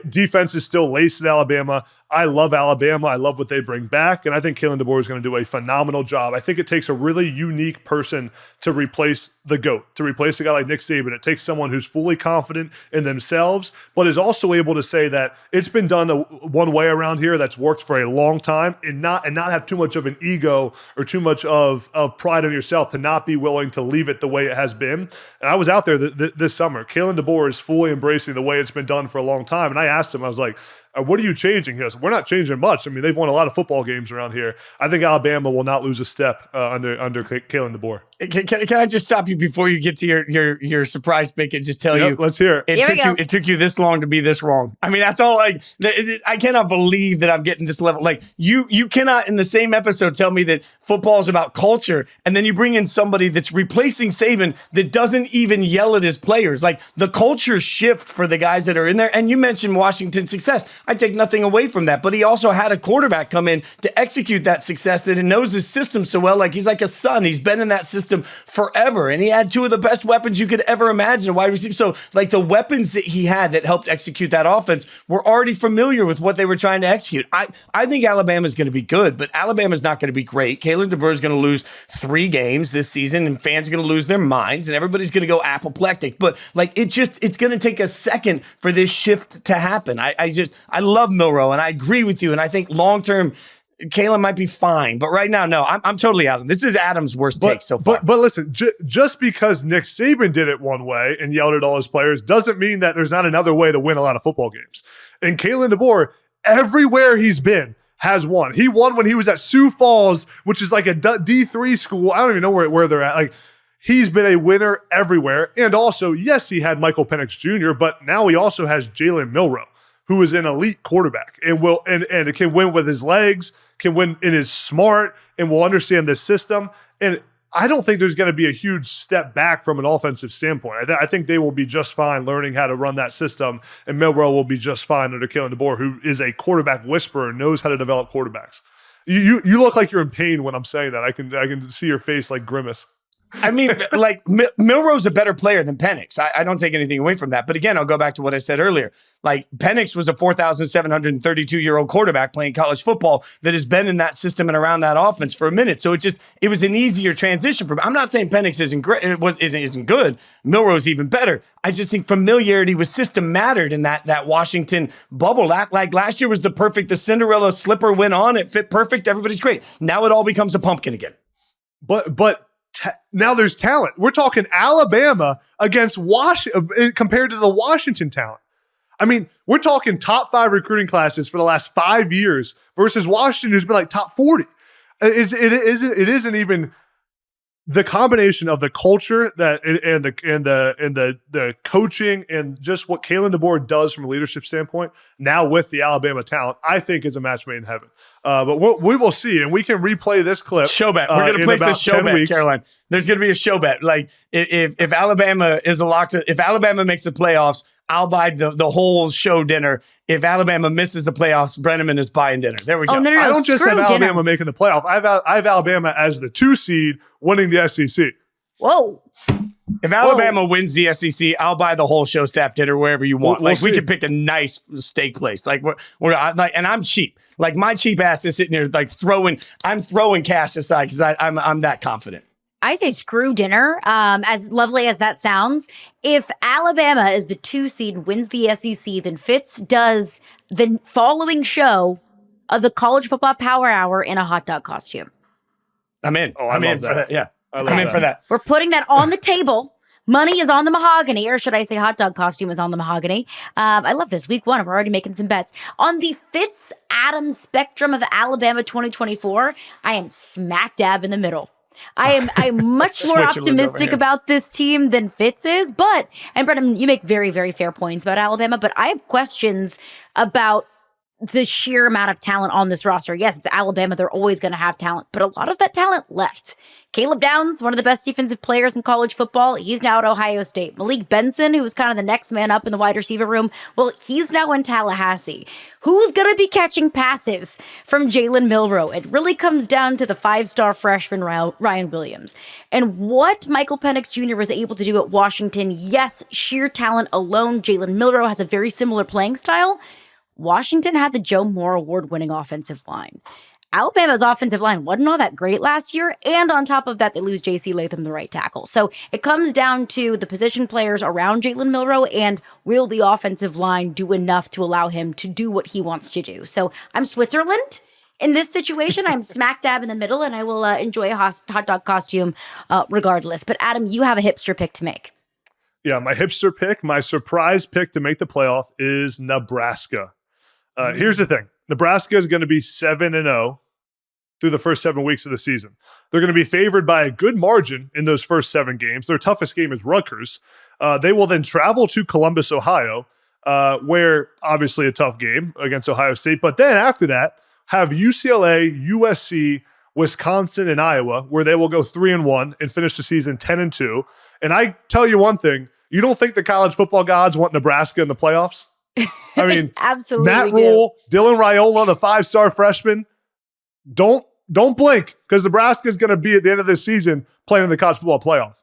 Defense is still laced at Alabama. I love Alabama. I love what they bring back. And I think Kalen DeBoer is going to do a phenomenal job. I think it takes a really unique person to replace the GOAT, to replace a guy like Nick Saban. It takes someone who's fully confident in themselves, but is also able to say that it's been done one way around here that's worked for a long time, and not have too much of an ego or too much of pride in yourself to not be willing to leave it the way it has been. And I was out there this summer. Kalen DeBoer is fully embracing the way it's been done for a long time. And I asked him, I was like, what are you changing? He goes, we're not changing much. I mean, they've won a lot of football games around here. I think Alabama will not lose a step under Kalen DeBoer. Can I just stop you before you get to your surprise pick and just tell you? Let's hear it. It took you this long to be this wrong. I mean, that's all. Like, I cannot believe that I'm getting this level. Like, you cannot in the same episode tell me that football is about culture, and then you bring in somebody that's replacing Saban that doesn't even yell at his players. Like, the culture shift for the guys that are in there. And you mentioned Washington's success. I take nothing away from that, but he also had a quarterback come in to execute that success that he knows his system so well. Like, he's like a son. He's been in that system forever, and he had two of the best weapons you could ever imagine, a wide receiver. So, like, the weapons that he had that helped execute that offense were already familiar with what they were trying to execute. I think Alabama's going to be good, but Alabama's not going to be great. Kalen DeBoer is going to lose 3 games this season, and fans are going to lose their minds, and everybody's going to go apoplectic. But, like, it's going to take a second for this shift to happen. I love Milroe, and I agree with you, and I think long-term, Kalen might be fine, but right now, no, I'm totally out. This is Adam's worst take so far. But listen, just because Nick Saban did it one way and yelled at all his players doesn't mean that there's not another way to win a lot of football games. And Kalen DeBoer, everywhere he's been, has won. He won when he was at Sioux Falls, which is like a D3 school. I don't even know where they're at. Like, he's been a winner everywhere. And also, yes, he had Michael Penix Jr., but now he also has Jalen Milroe, who is an elite quarterback and it can win with his legs, can win and is smart and will understand this system. And I don't think there's going to be a huge step back from an offensive standpoint. I think they will be just fine learning how to run that system, and Milroe will be just fine under Kalen DeBoer, who is a quarterback whisperer, knows how to develop quarterbacks. You look like you're in pain when I'm saying that. I can see your face like grimace. I mean, like, Milroe's a better player than Penix. I don't take anything away from that. But again, I'll go back to what I said earlier. Like, Penix was a 4,732-year-old quarterback playing college football that has been in that system and around that offense for a minute. So it was an easier transition for him. I'm not saying Penix isn't great. Isn't good. Milroe's even better. I just think familiarity with system mattered in that Washington bubble. Like last year was the Cinderella slipper went on. It fit perfect. Everybody's great. Now it all becomes a pumpkin again. But now there's talent. We're talking Alabama against Washington compared to the Washington talent. I mean, we're talking top 5 recruiting classes for the last 5 years versus Washington, who's been like top 40. It isn't even the combination of the culture and the coaching and just what Kalen DeBoer does from a leadership standpoint. Now with the Alabama talent, I think is a match made in heaven. But we will see, and we can replay this clip. Show bet. We're going to place a show bet, Caroline. There's going to be a show bet. Like, if Alabama is if Alabama makes the playoffs, I'll buy the whole show dinner. If Alabama misses the playoffs, Breneman is buying dinner. There we go. Oh, no, I don't just have dinner. Alabama making the playoff. I have Alabama as the 2 seed winning the SEC. Whoa. If Alabama wins the SEC, I'll buy the whole show staff dinner wherever you want. We'll we could pick a nice steak place. Like, and I'm cheap. Like, my cheap ass is sitting here like throwing cash aside because I'm that confident. I say screw dinner. As lovely as that sounds, if Alabama is the 2 seed, wins the SEC, then Fitz does the following show of the College Football Power Hour in a hot dog costume. I'm in. Oh, I'm in for that. Yeah, I'm in for that. We're putting that on the table. Money is on the mahogany, or should I say hot dog costume is on the mahogany. I love this. Week 1, we're already making some bets. On the Fitz-Adams spectrum of Alabama 2024, I am smack dab in the middle. I'm much more optimistic about this team than Fitz is, and Breneman, you make very, very fair points about Alabama, but I have questions about the sheer amount of talent on this roster. Yes, it's Alabama. They're always going to have talent, but a lot of that talent left. Caleb Downs, one of the best defensive players in college football. He's now at Ohio State. Malik Benson, who was kind of the next man up in the wide receiver room. Well, he's now in Tallahassee. Who's going to be catching passes from Jalen Milroe? It really comes down to the 5-star freshman Ryan Williams. And what Michael Penix Jr. was able to do at Washington, yes, sheer talent alone. Jalen Milroe has a very similar playing style. Washington had the Joe Moore award-winning offensive line. Alabama's offensive line wasn't all that great last year, and on top of that, they lose J.C. Latham, the right tackle. So it comes down to the position players around Jalen Milroe, and will the offensive line do enough to allow him to do what he wants to do? So I'm Switzerland. In this situation, I'm smack dab in the middle, and I will enjoy a hot dog costume regardless. But Adam, you have a hipster pick to make. Yeah, my hipster pick, my surprise pick to make the playoff is Nebraska. Here's the thing. Nebraska is going to be 7-0 through the first 7 weeks of the season. They're going to be favored by a good margin in those first 7 games. Their toughest game is Rutgers. They will then travel to Columbus, Ohio, where obviously a tough game against Ohio State. But then after that, have UCLA, USC, Wisconsin, and Iowa, where they will go 3-1 and finish the season 10-2. And I tell you one thing, you don't think the college football gods want Nebraska in the playoffs? I mean, absolutely Matt Rule, Dylan Raiola, the 5-star freshman, don't blink, because Nebraska is going to be at the end of this season playing in the college football playoff.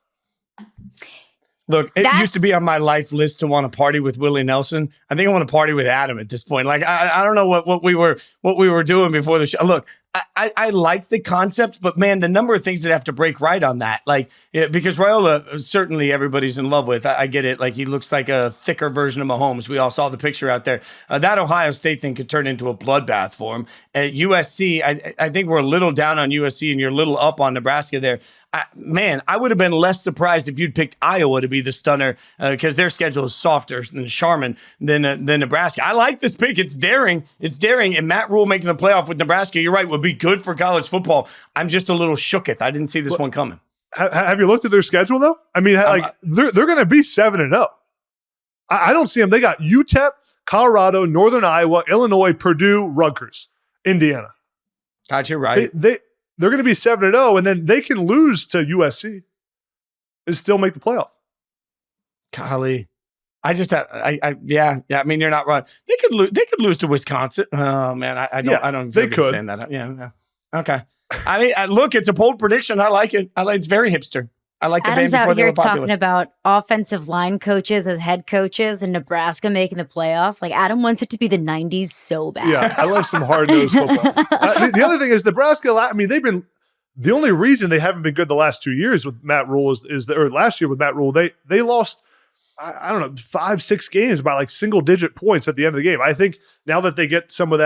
Look, it used to be on my life list to want to party with Willie Nelson. I think I want to party with Adam at this point. Like, I don't know what we were doing before the show. Look, I like the concept, but man, the number of things that have to break right on that, like, because Raiola, certainly everybody's in love with. I get it. Like, he looks like a thicker version of Mahomes. We all saw the picture out there. That Ohio State thing could turn into a bloodbath for him. At USC, I think we're a little down on USC, and you're a little up on Nebraska there. Man, I would have been less surprised if you'd picked Iowa to be the stunner, because their schedule is softer than Charmin than Nebraska. I like this pick. It's daring. And Matt Rule making the playoff with Nebraska, you're right, would be good for college football. I'm just a little shooketh. I didn't see this one coming. Have you looked at their schedule, though? I mean, they're going to be 7-0. I don't see them. They got UTEP, Colorado, Northern Iowa, Illinois, Purdue, Rutgers, Indiana. Got you right. They're going to be 7-0, and then they can lose to USC and still make the playoff. Golly, yeah. I mean, you're not wrong. They could lose to Wisconsin. Oh man, I don't. They could saying that. Yeah. Okay. I mean, look, it's a bold prediction. I like it. It's very hipster. I like the Adam's band before out they here were popular. talking about offensive line coaches as head coaches in Nebraska making the playoff. Like, Adam wants it to be the 90s so bad. Yeah, I love some hard-nosed football. The other thing is Nebraska, I mean, they've been – the only reason they haven't been good the last 2 years with Matt Rule or last year with Matt Rule, they lost – I don't know, 5-6 games by like single-digit points at the end of the game. I think now that they get some of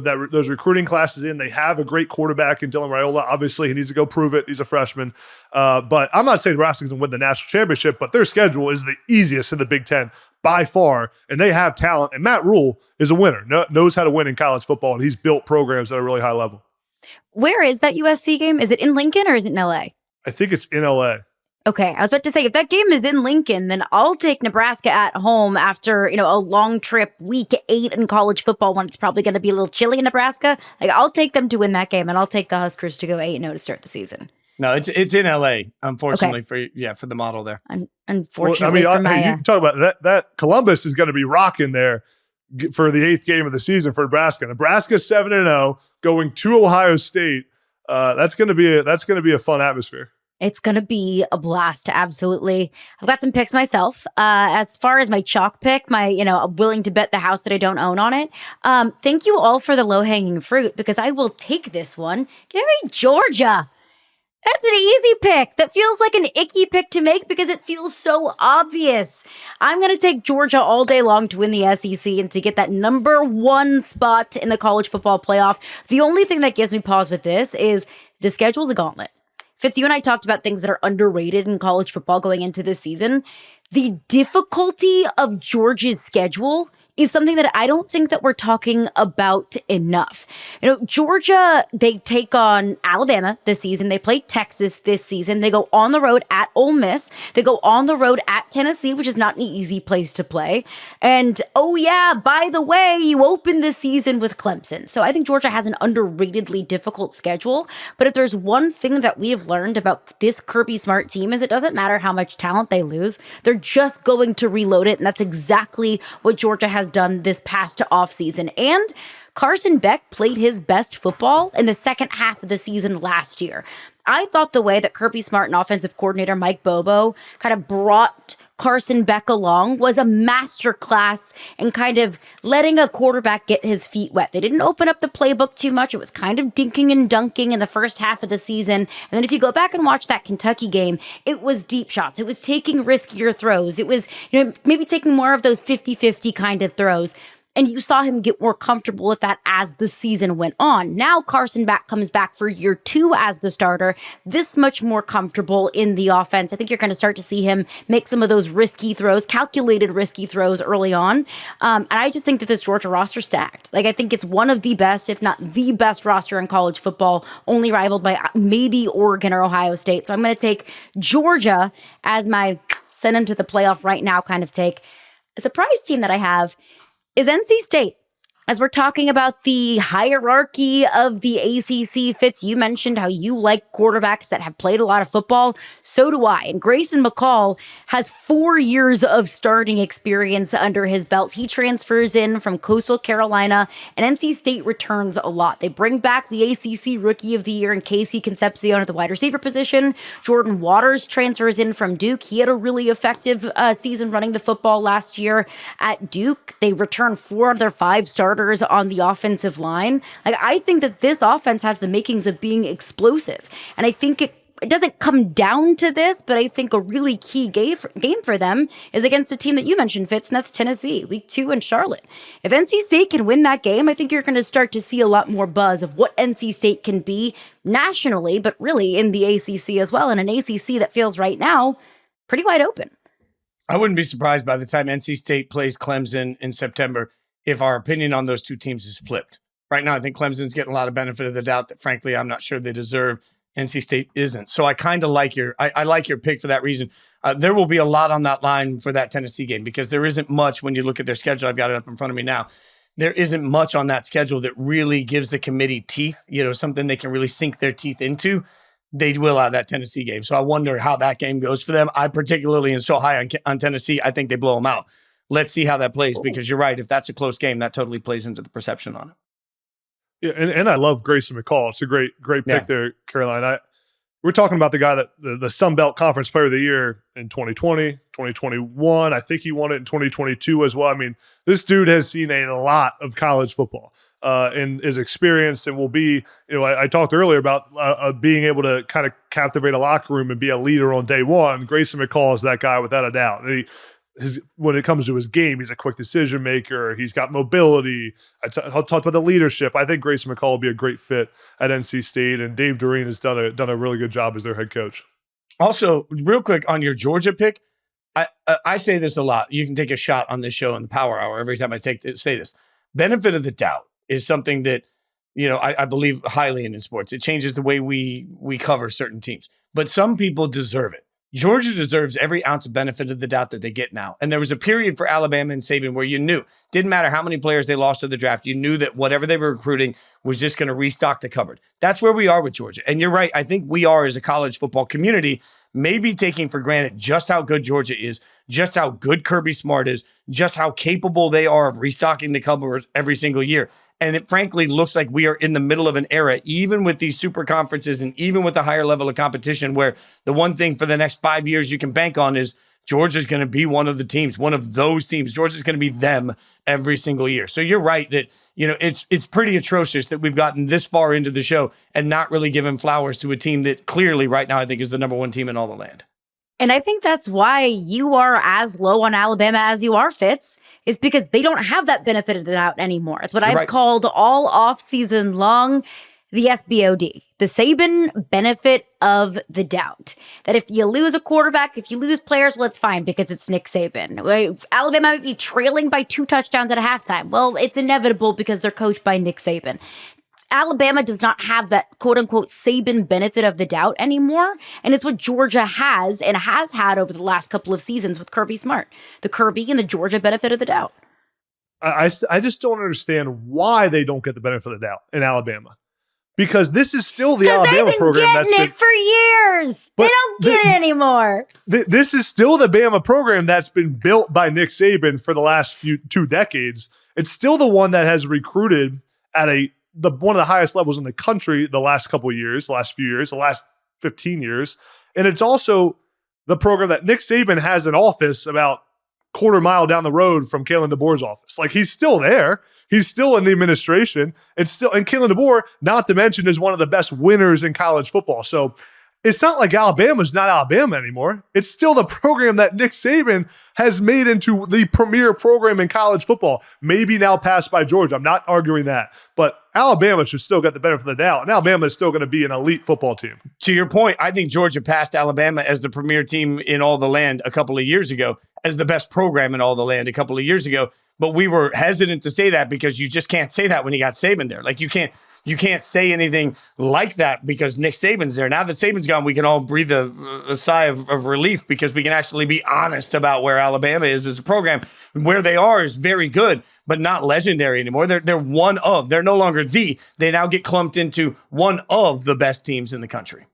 those recruiting classes in, they have a great quarterback in Dylan Raiola. Obviously, he needs to go prove it. He's a freshman. But I'm not saying Nebraska's going to win the national championship, but their schedule is the easiest in the Big Ten by far, and they have talent. And Matt Rule is a winner, knows how to win in college football, and he's built programs at a really high level. Where is that USC game? Is it in Lincoln or is it in LA? I think it's in LA. Okay, I was about to say, if that game is in Lincoln, then I'll take Nebraska at home after, a long trip, week 8 in college football, when it's probably going to be a little chilly in Nebraska. Like, I'll take them to win that game, and I'll take the Huskers to go 8-0 to start the season. No, it's in LA, unfortunately, for the model there. Unfortunately, you can talk about that Columbus is going to be rocking there for the 8th game of the season for Nebraska. Nebraska 7-0, going to Ohio State. That's going to be a fun atmosphere. It's going to be a blast, absolutely. I've got some picks myself. As far as my chalk pick, I'm willing to bet the house that I don't own on it. Thank you all for the low-hanging fruit, because I will take this one. Give me Georgia. That's an easy pick. That feels like an icky pick to make because it feels so obvious. I'm going to take Georgia all day long to win the SEC and to get that number 1 spot in the college football playoff. The only thing that gives me pause with this is the schedule's a gauntlet. Fitz, you and I talked about things that are underrated in college football going into this season. The difficulty of Georgia's schedule is something that I don't think that we're talking about enough. Georgia, they take on Alabama this season. They play Texas this season. They go on the road at Ole Miss. They go on the road at Tennessee, which is not an easy place to play. And, oh yeah, by the way, you open the season with Clemson. So I think Georgia has an underratedly difficult schedule. But if there's one thing that we have learned about this Kirby Smart team is it doesn't matter how much talent they lose. They're just going to reload it. And that's exactly what Georgia has done this past offseason. And Carson Beck played his best football in the second half of the season last year. I thought the way that Kirby Smart and offensive coordinator Mike Bobo kind of brought Carson Beck along was a masterclass in kind of letting a quarterback get his feet wet. They didn't open up the playbook too much. It was kind of dinking and dunking in the first half of the season. And then if you go back and watch that Kentucky game, it was deep shots. It was taking riskier throws. It was, maybe taking more of those 50-50 kind of throws. And you saw him get more comfortable with that as the season went on. Now Carson comes back for year 2 as the starter, this much more comfortable in the offense. I think you're going to start to see him make some of those risky throws, calculated risky throws early on. And I just think that this Georgia roster stacked. Like, I think it's one of the best, if not the best roster in college football, only rivaled by maybe Oregon or Ohio State. So I'm going to take Georgia as my send them to the playoff right now kind of take. A surprise team that I have is NC State. As we're talking about the hierarchy of the ACC, Fitz, you mentioned how you like quarterbacks that have played a lot of football. So do I. And Grayson McCall has 4 years of starting experience under his belt. He transfers in from Coastal Carolina, and NC State returns a lot. They bring back the ACC Rookie of the Year in Casey Concepcion at the wide receiver position. Jordan Waters transfers in from Duke. He had a really effective season running the football last year at Duke. They return 4 of their 5 starters on the offensive line. Like, I think that this offense has the makings of being explosive. And I think it doesn't come down to this, but I think a really key game for them is against a team that you mentioned, Fitz, and that's Tennessee, week 2 in Charlotte. If NC State can win that game, I think you're going to start to see a lot more buzz of what NC State can be nationally, but really in the ACC as well, and an ACC that feels right now pretty wide open. I wouldn't be surprised by the time NC State plays Clemson in September if our opinion on those two teams is flipped. Right now, I think Clemson's getting a lot of benefit of the doubt that, frankly, I'm not sure they deserve. NC State isn't. So I kind of like I like your pick for that reason. There will be a lot on that line for that Tennessee game because there isn't much when you look at their schedule. I've got it up in front of me now. There isn't much on that schedule that really gives the committee teeth, something they can really sink their teeth into. They will out that Tennessee game. So I wonder how that game goes for them. I particularly am so high on Tennessee. I think they blow them out. Let's see how that plays because you're right. If that's a close game, that totally plays into the perception on it. Yeah, and I love Grayson McCall. It's a great pick there, Caroline. We're talking about the guy that the Sun Belt Conference Player of the Year in 2020, 2021. I think he won it in 2022 as well. I mean, this dude has seen a lot of college football and is experienced and will be, I talked earlier about being able to kind of captivate a locker room and be a leader on day one. Grayson McCall is that guy without a doubt. And when it comes to his game, he's a quick decision maker. He's got mobility. I talked about the leadership. I think Grayson McCall will be a great fit at NC State, and Dave Doreen has done a really good job as their head coach. Also, real quick on your Georgia pick, I say this a lot. You can take a shot on this show in the Power Hour every time I say this. Benefit of the doubt is something that I believe highly in sports. It changes the way we cover certain teams, but some people deserve it. Georgia deserves every ounce of benefit of the doubt that they get now. And there was a period for Alabama and Saban where you knew, didn't matter how many players they lost to the draft, you knew that whatever they were recruiting was just going to restock the cupboard. That's where we are with Georgia. And you're right. I think we are, as a college football community, maybe taking for granted just how good Georgia is, just how good Kirby Smart is, just how capable they are of restocking the cupboard every single year. And it frankly looks like we are in the middle of an era, even with these super conferences and even with the higher level of competition, where the one thing for the next 5 years you can bank on is Georgia's going to be one of the teams, one of those teams. Georgia's going to be them every single year. So you're right that, it's pretty atrocious that we've gotten this far into the show and not really given flowers to a team that clearly right now I think is the number one team in all the land. And I think that's why you are as low on Alabama as you are, Fitz, is because they don't have that benefit of the doubt anymore. It's what I've called all off-season long the SBOD, the Saban benefit of the doubt. That if you lose a quarterback, if you lose players, well, it's fine because it's Nick Saban. Alabama might be trailing by 2 touchdowns at halftime. Well, it's inevitable because they're coached by Nick Saban. Alabama does not have that quote-unquote Saban benefit of the doubt anymore, and it's what Georgia has and has had over the last couple of seasons with Kirby Smart. The Kirby and the Georgia benefit of the doubt. I just don't understand why they don't get the benefit of the doubt in Alabama. Because this is still the Alabama program that's been getting it for years. They don't get it anymore. This is still the Bama program that's been built by Nick Saban for the last 2 decades. It's still the one that has recruited at one of the highest levels in the country the last couple of years, the last few years, the last 15 years. And it's also the program that Nick Saban has an office about quarter mile down the road from Kalen DeBoer's office. Like, he's still there. He's still in the administration. And Kalen DeBoer, not to mention, is one of the best winners in college football. So it's not like Alabama's not Alabama anymore. It's still the program that Nick Saban has made into the premier program in college football. Maybe now passed by Georgia. I'm not arguing that. But Alabama should still get the benefit of the doubt. And Alabama is still going to be an elite football team. To your point, I think Georgia passed Alabama as the premier team in all the land a couple of years ago, as the best program in all the land a couple of years ago. But we were hesitant to say that because you just can't say that when you got Saban there. Like you can't say anything like that because Nick Saban's there. Now that Saban's gone, we can all breathe a sigh of relief because we can actually be honest about where Alabama is as a program. Where they are is very good, but not legendary anymore. They're one of. They're no longer the. They now get clumped into one of the best teams in the country.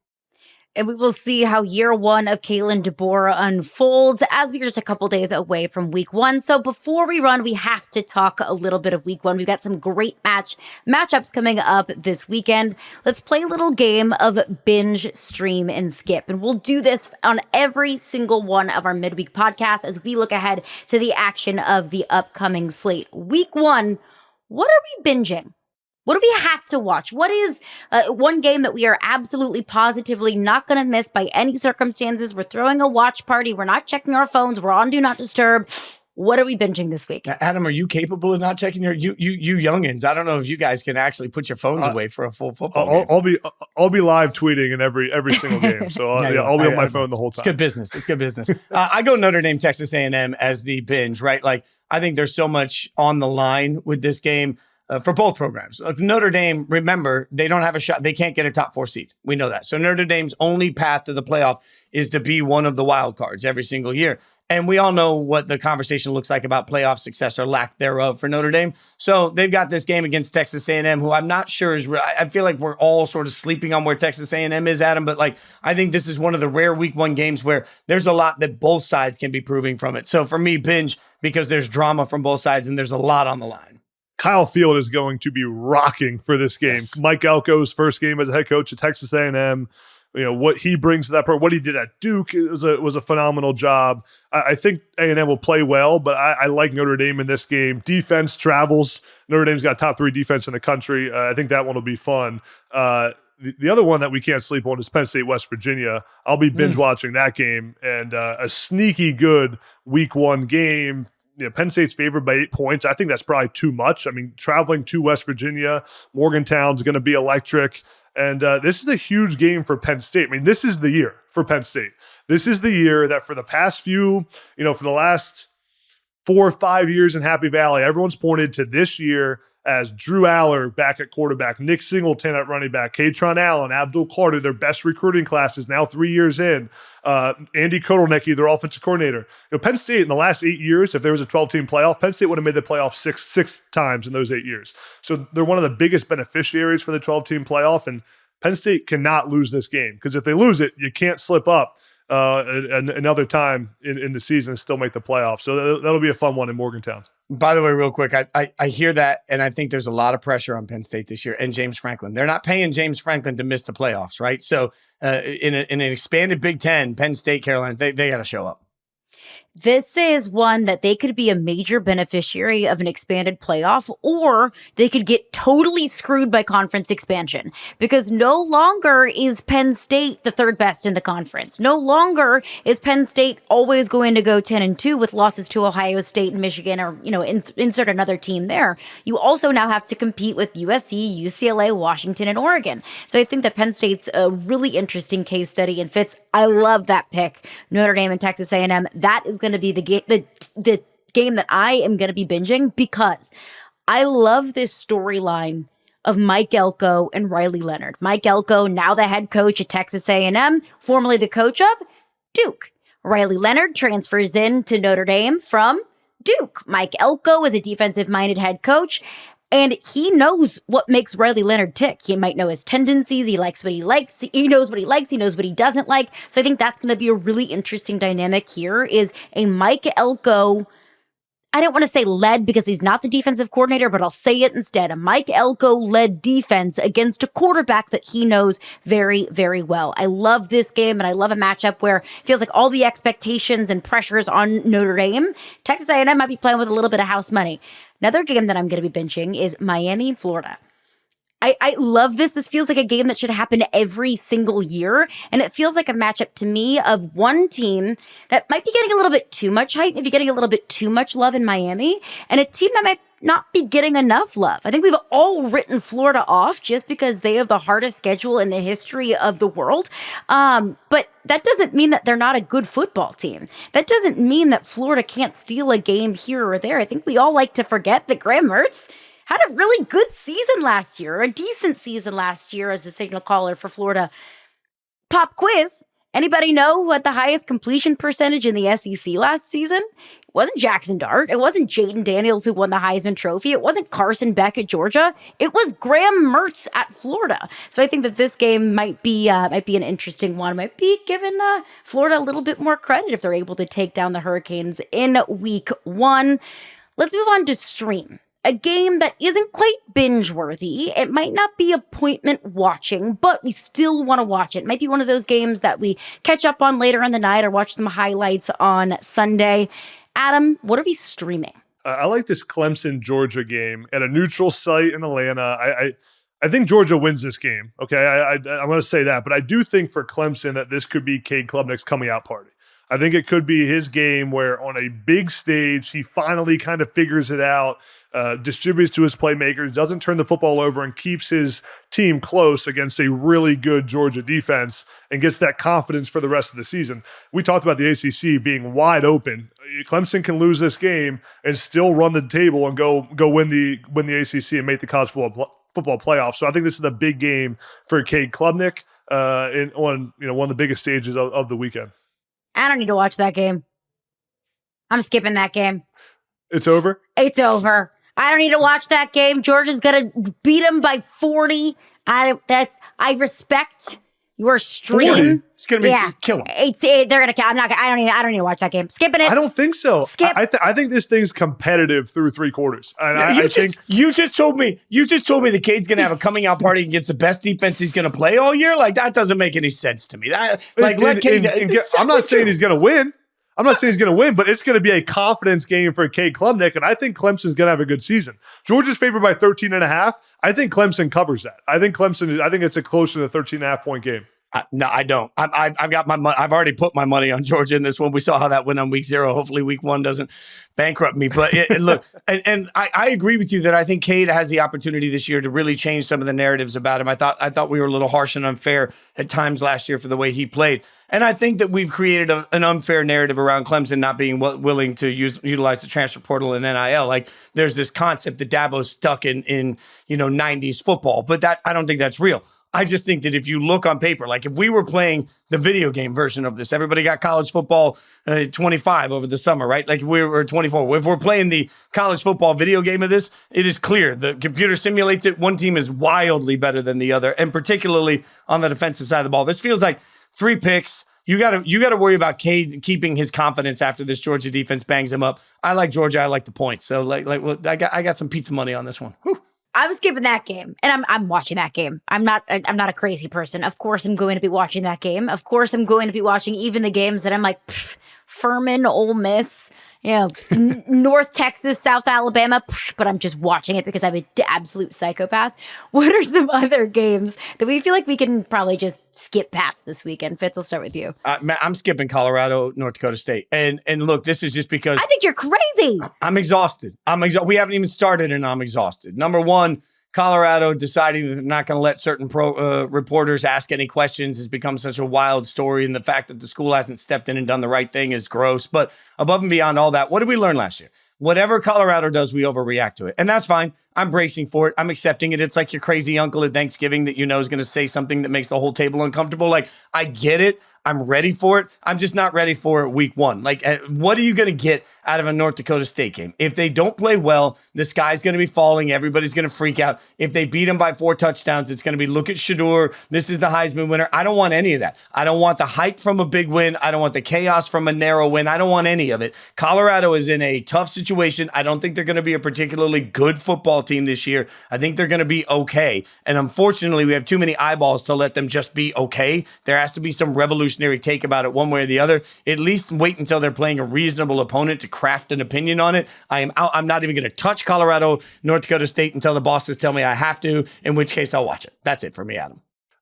And we will see how year one of Kalen DeBoer unfolds as we are just a couple days away from week one. So before we run, we have to talk a little bit of week one. We've got some great matchups coming up this weekend. Let's play a little game of binge, stream, and skip. And we'll do this on every single one of our midweek podcasts as we look ahead to the action of the upcoming slate. Week one, what are we binging? What do we have to watch? What is one game that we are absolutely positively not going to miss by any circumstances? We're throwing a watch party. We're not checking our phones. We're on Do Not Disturb. What are we binging this week? Adam, are you capable of not checking you youngins? I don't know if you guys can actually put your phones away for a full football game. I'll be live tweeting in every single game. So I'll be on my phone the whole time. It's good business. It's good business. I go Notre Dame, Texas A&M as the binge, right? Like I think there's so much on the line with this game. For both programs. Notre Dame, remember, they don't have a shot. They can't get a top 4 seed. We know that. So Notre Dame's only path to the playoff is to be one of the wild cards every single year. And we all know what the conversation looks like about playoff success or lack thereof for Notre Dame. So they've got this game against Texas A&M, who I'm not sure is real. I feel like we're all sort of sleeping on where Texas A&M is, Adam. But like, I think this is one of the rare week one games where there's a lot that both sides can be proving from it. So for me, binge, because there's drama from both sides and there's a lot on the line. Kyle Field is going to be rocking for this game. Yes. Mike Elko's first game as a head coach at Texas A&M. You know what he brings to that program, what he did at Duke was a phenomenal job. I think A&M will play well, but I like Notre Dame in this game. Defense travels. Notre Dame's got top 3 defense in the country. I think that one will be fun. The other one that we can't sleep on is Penn State, West Virginia. I'll be binge watching that game and a sneaky good week one game. You know, Penn State's favored by 8 points. I think that's probably too much. I mean, traveling to West Virginia, Morgantown's going to be electric. And this is a huge game for Penn State. I mean, this is the year for Penn State. This is the year that for the past few, for the last 4 or 5 years in Happy Valley, everyone's pointed to this year as Drew Aller back at quarterback, Nick Singleton at running back, Katron Allen, Abdul Carter, their best recruiting classes now 3 years in, Andy Kotelnicki, their offensive coordinator. Penn State in the last 8 years, if there was a 12-team playoff, Penn State would have made the playoff six times in those 8 years. So they're one of the biggest beneficiaries for the 12-team playoff, and Penn State cannot lose this game because if they lose it, you can't slip up another time in the season and still make the playoffs. So that'll be a fun one in Morgantown. By the way, real quick, I hear that, and I think there's a lot of pressure on Penn State this year and James Franklin. They're not paying James Franklin to miss the playoffs, right? So in an expanded Big Ten, Penn State, Carolina, they got to show up. This is one that they could be a major beneficiary of an expanded playoff, or they could get totally screwed by conference expansion because no longer is Penn State the third best in the conference. No longer is Penn State always going to go 10-2 with losses to Ohio State and Michigan, or, insert another team there. You also now have to compete with USC, UCLA, Washington, and Oregon. So I think that Penn State's a really interesting case study. And Fitz, I love that pick. Notre Dame and Texas A&M. That is going to be the game that I am going to be binging because I love this storyline of Mike Elko and Riley Leonard. Mike Elko, now the head coach at Texas A&M, formerly the coach of Duke. Riley Leonard transfers in to Notre Dame from Duke. Mike Elko is a defensive-minded head coach, and he knows what makes Riley Leonard tick. He might know his tendencies. He likes what he likes. He knows what he likes. He knows what he doesn't like. So I think that's going to be a really interesting dynamic here is a Mike Elko, I don't want to say led because he's not the defensive coordinator, but I'll say it instead. A Mike Elko-led defense against a quarterback that he knows very, very well. I love this game, and I love a matchup where it feels like all the expectations and pressures on Notre Dame. Texas A&M might be playing with a little bit of house money. Another game that I'm going to be benching is Miami and Florida. I love this. This feels like a game that should happen every single year. And it feels like a matchup to me of one team that might be getting a little bit too much hype, maybe getting a little bit too much love in Miami, and a team that might not be getting enough love. I think we've all written Florida off just because they have the hardest schedule in the history of the world. But that doesn't mean that they're not a good football team. That doesn't mean that Florida can't steal a game here or there. I think we all like to forget that Graham Mertz had a really good season last year, a decent season last year as the signal caller for Florida. Pop quiz. Anybody know who had the highest completion percentage in the SEC last season? It wasn't Jackson Dart. It wasn't Jaden Daniels who won the Heisman Trophy. It wasn't Carson Beck at Georgia. It was Graham Mertz at Florida. So I think that this game might be an interesting one. Might be giving Florida a little bit more credit if they're able to take down the Hurricanes in week 1. Let's move on to Stream. A game that isn't quite binge-worthy. It might not be appointment watching, but we still want to watch it. It might be one of those games that we catch up on later in the night or watch some highlights on Sunday. Adam, what are we streaming? I like this Clemson-Georgia game at a neutral site in Atlanta. I think Georgia wins this game. Okay, I'm going to say that, but I do think for Clemson that this could be Cade Klubnik's coming out party. I think it could be his game where on a big stage, he finally kind of figures it out, distributes to his playmakers, doesn't turn the football over, and keeps his team close against a really good Georgia defense and gets that confidence for the rest of the season. We talked about the ACC being wide open. Clemson can lose this game and still run the table and go win the ACC and make the college football playoffs. So I think this is a big game for Cade Klubnik on one of the biggest stages of the weekend. I don't need to watch that game. I'm skipping that game. It's over? It's over. I don't need to watch that game. Georgia's going to beat them by 40. I respect your stream. It's going to be kill them. They're going to kill. I don't need to watch that game. Skipping it. I don't think so. Skip. I think this thing's competitive through 3 quarters. And you just told me the Cade's going to have a coming out party against the best defense he's going to play all year. Like, that doesn't make any sense to me. I'm not saying he's going to win. I'm not saying he's going to win, but it's going to be a confidence game for Cade Klubnik, and I think Clemson's going to have a good season. Georgia's favored by 13.5. I think Clemson covers that. I think it's a closer to 13.5 point game. No, I don't. I've got my money. I've already put my money on Georgia in this one. We saw how that went on week 0. Hopefully week 1 doesn't bankrupt me. But look, and I agree with you that I think Cade has the opportunity this year to really change some of the narratives about him. I thought we were a little harsh and unfair at times last year for the way he played. And I think that we've created an unfair narrative around Clemson not being willing to utilize the transfer portal and NIL. Like, there's this concept that Dabo's stuck in 90s football, but that I don't think that's real. I just think that if you look on paper, like if we were playing the video game version of this, everybody got college football 25 over the summer, right? Like we were 24. If we're playing the college football video game of this, it is clear. The computer simulates it. One team is wildly better than the other, and particularly on the defensive side of the ball. This feels like 3 picks. You got to worry about Cade keeping his confidence after this Georgia defense bangs him up. I like Georgia. I like the points. So I got some pizza money on this one. Whew. I'm skipping that game, and I'm watching that game. I'm not a crazy person. Of course, I'm going to be watching that game. Of course, I'm going to be watching even the games that I'm like, Furman, Ole Miss, North Texas, South Alabama, but I'm just watching it because I'm an absolute psychopath. What are some other games that we feel like we can probably just skip past this weekend? Fitz, I'll start with you. I'm skipping Colorado, North Dakota State. And look, this is just because I think you're crazy. I'm exhausted. We haven't even started and I'm exhausted. Number one, Colorado deciding that they're not going to let certain reporters ask any questions has become such a wild story. And the fact that the school hasn't stepped in and done the right thing is gross. But above and beyond all that, what did we learn last year? Whatever Colorado does, we overreact to it. And that's fine. I'm bracing for it. I'm accepting it. It's like your crazy uncle at Thanksgiving that is going to say something that makes the whole table uncomfortable. Like, I get it. I'm ready for it. I'm just not ready for it week 1. Like, what are you going to get out of a North Dakota State game? If they don't play well, the sky's going to be falling. Everybody's going to freak out. If they beat them by 4 touchdowns, it's going to be, look at Shedeur. This is the Heisman winner. I don't want any of that. I don't want the hype from a big win. I don't want the chaos from a narrow win. I don't want any of it. Colorado is in a tough situation. I don't think they're going to be a particularly good football team this year. I think they're going to be okay. And unfortunately, we have too many eyeballs to let them just be okay. There has to be some revolutionary take about it one way or the other. At least wait until they're playing a reasonable opponent to craft an opinion on it. I'm not even going to touch Colorado, North Dakota State until the bosses tell me I have to, in which case I'll watch it. That's it for me, Adam.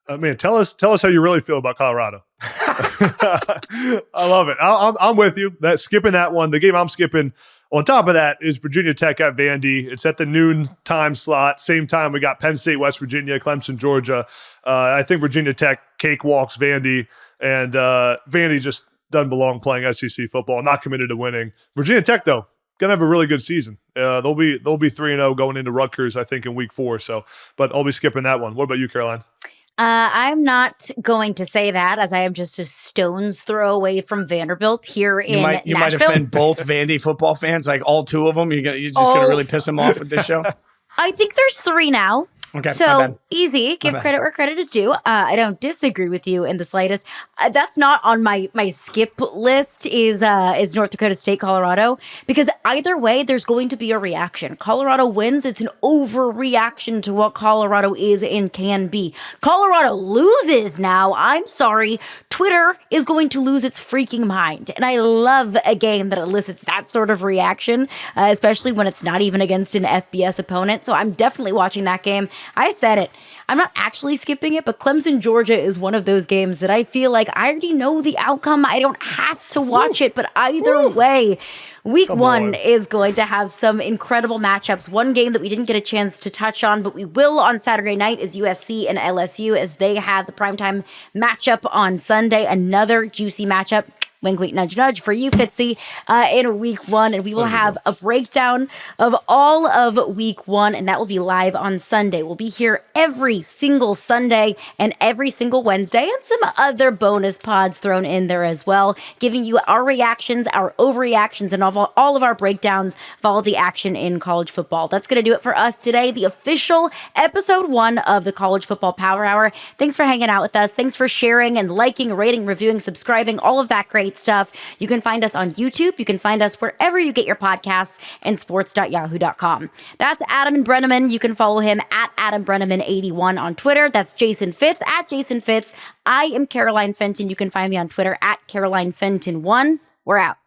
Man, tell us how you really feel about Colorado. I love it. I'm with you. That skipping that one. The game I'm skipping on top of that is Virginia Tech at Vandy. It's at the noon time slot. Same time we got Penn State, West Virginia, Clemson, Georgia. I think Virginia Tech cakewalks Vandy, and Vandy just doesn't belong playing SEC football. Not committed to winning. Virginia Tech though, gonna have a really good season. They'll be 3-0 going into Rutgers, I think, in week 4. So, but I'll be skipping that one. What about you, Caroline? I'm not going to say that, as I am just a stone's throw away from Vanderbilt here in Nashville. You might offend both Vandy football fans, like all 2 of them. You're just going to really piss them off with this show? I think there's 3 now. Okay, so easy. Give credit where credit is due. I don't disagree with you in the slightest. That's not on my skip list. Is North Dakota State, Colorado? Because either way, there's going to be a reaction. Colorado wins. It's an overreaction to what Colorado is and can be. Colorado loses now. I'm sorry. Twitter is going to lose its freaking mind. And I love a game that elicits that sort of reaction, especially when it's not even against an FBS opponent. So I'm definitely watching that game. I said it. I'm not actually skipping it, but Clemson, Georgia is one of those games that I feel like I already know the outcome. I don't have to watch it, but either way, week 1 is going to have some incredible matchups. One game that we didn't get a chance to touch on, but we will on Saturday night, is USC and LSU, as they have the primetime matchup on Sunday. Another juicy matchup. Wink, wink, nudge, nudge for you, Fitzy, in week 1. And we will have a breakdown of all of week 1, and that will be live on Sunday. We'll be here every single Sunday and every single Wednesday, and some other bonus pods thrown in there as well, giving you our reactions, our overreactions, and all of our breakdowns of all the action in college football. That's going to do it for us today, the official episode 1 of the College Football Power Hour. Thanks for hanging out with us. Thanks for sharing and liking, rating, reviewing, subscribing, all of that great stuff. You can find us on YouTube. You can find us wherever you get your podcasts, and sports.yahoo.com. That's Adam and Breneman. You can follow him at Adam Breneman81 on Twitter. That's Jason Fitz at Jason Fitz. I am Caroline Fenton. You can find me on Twitter at Caroline Fenton1. We're out.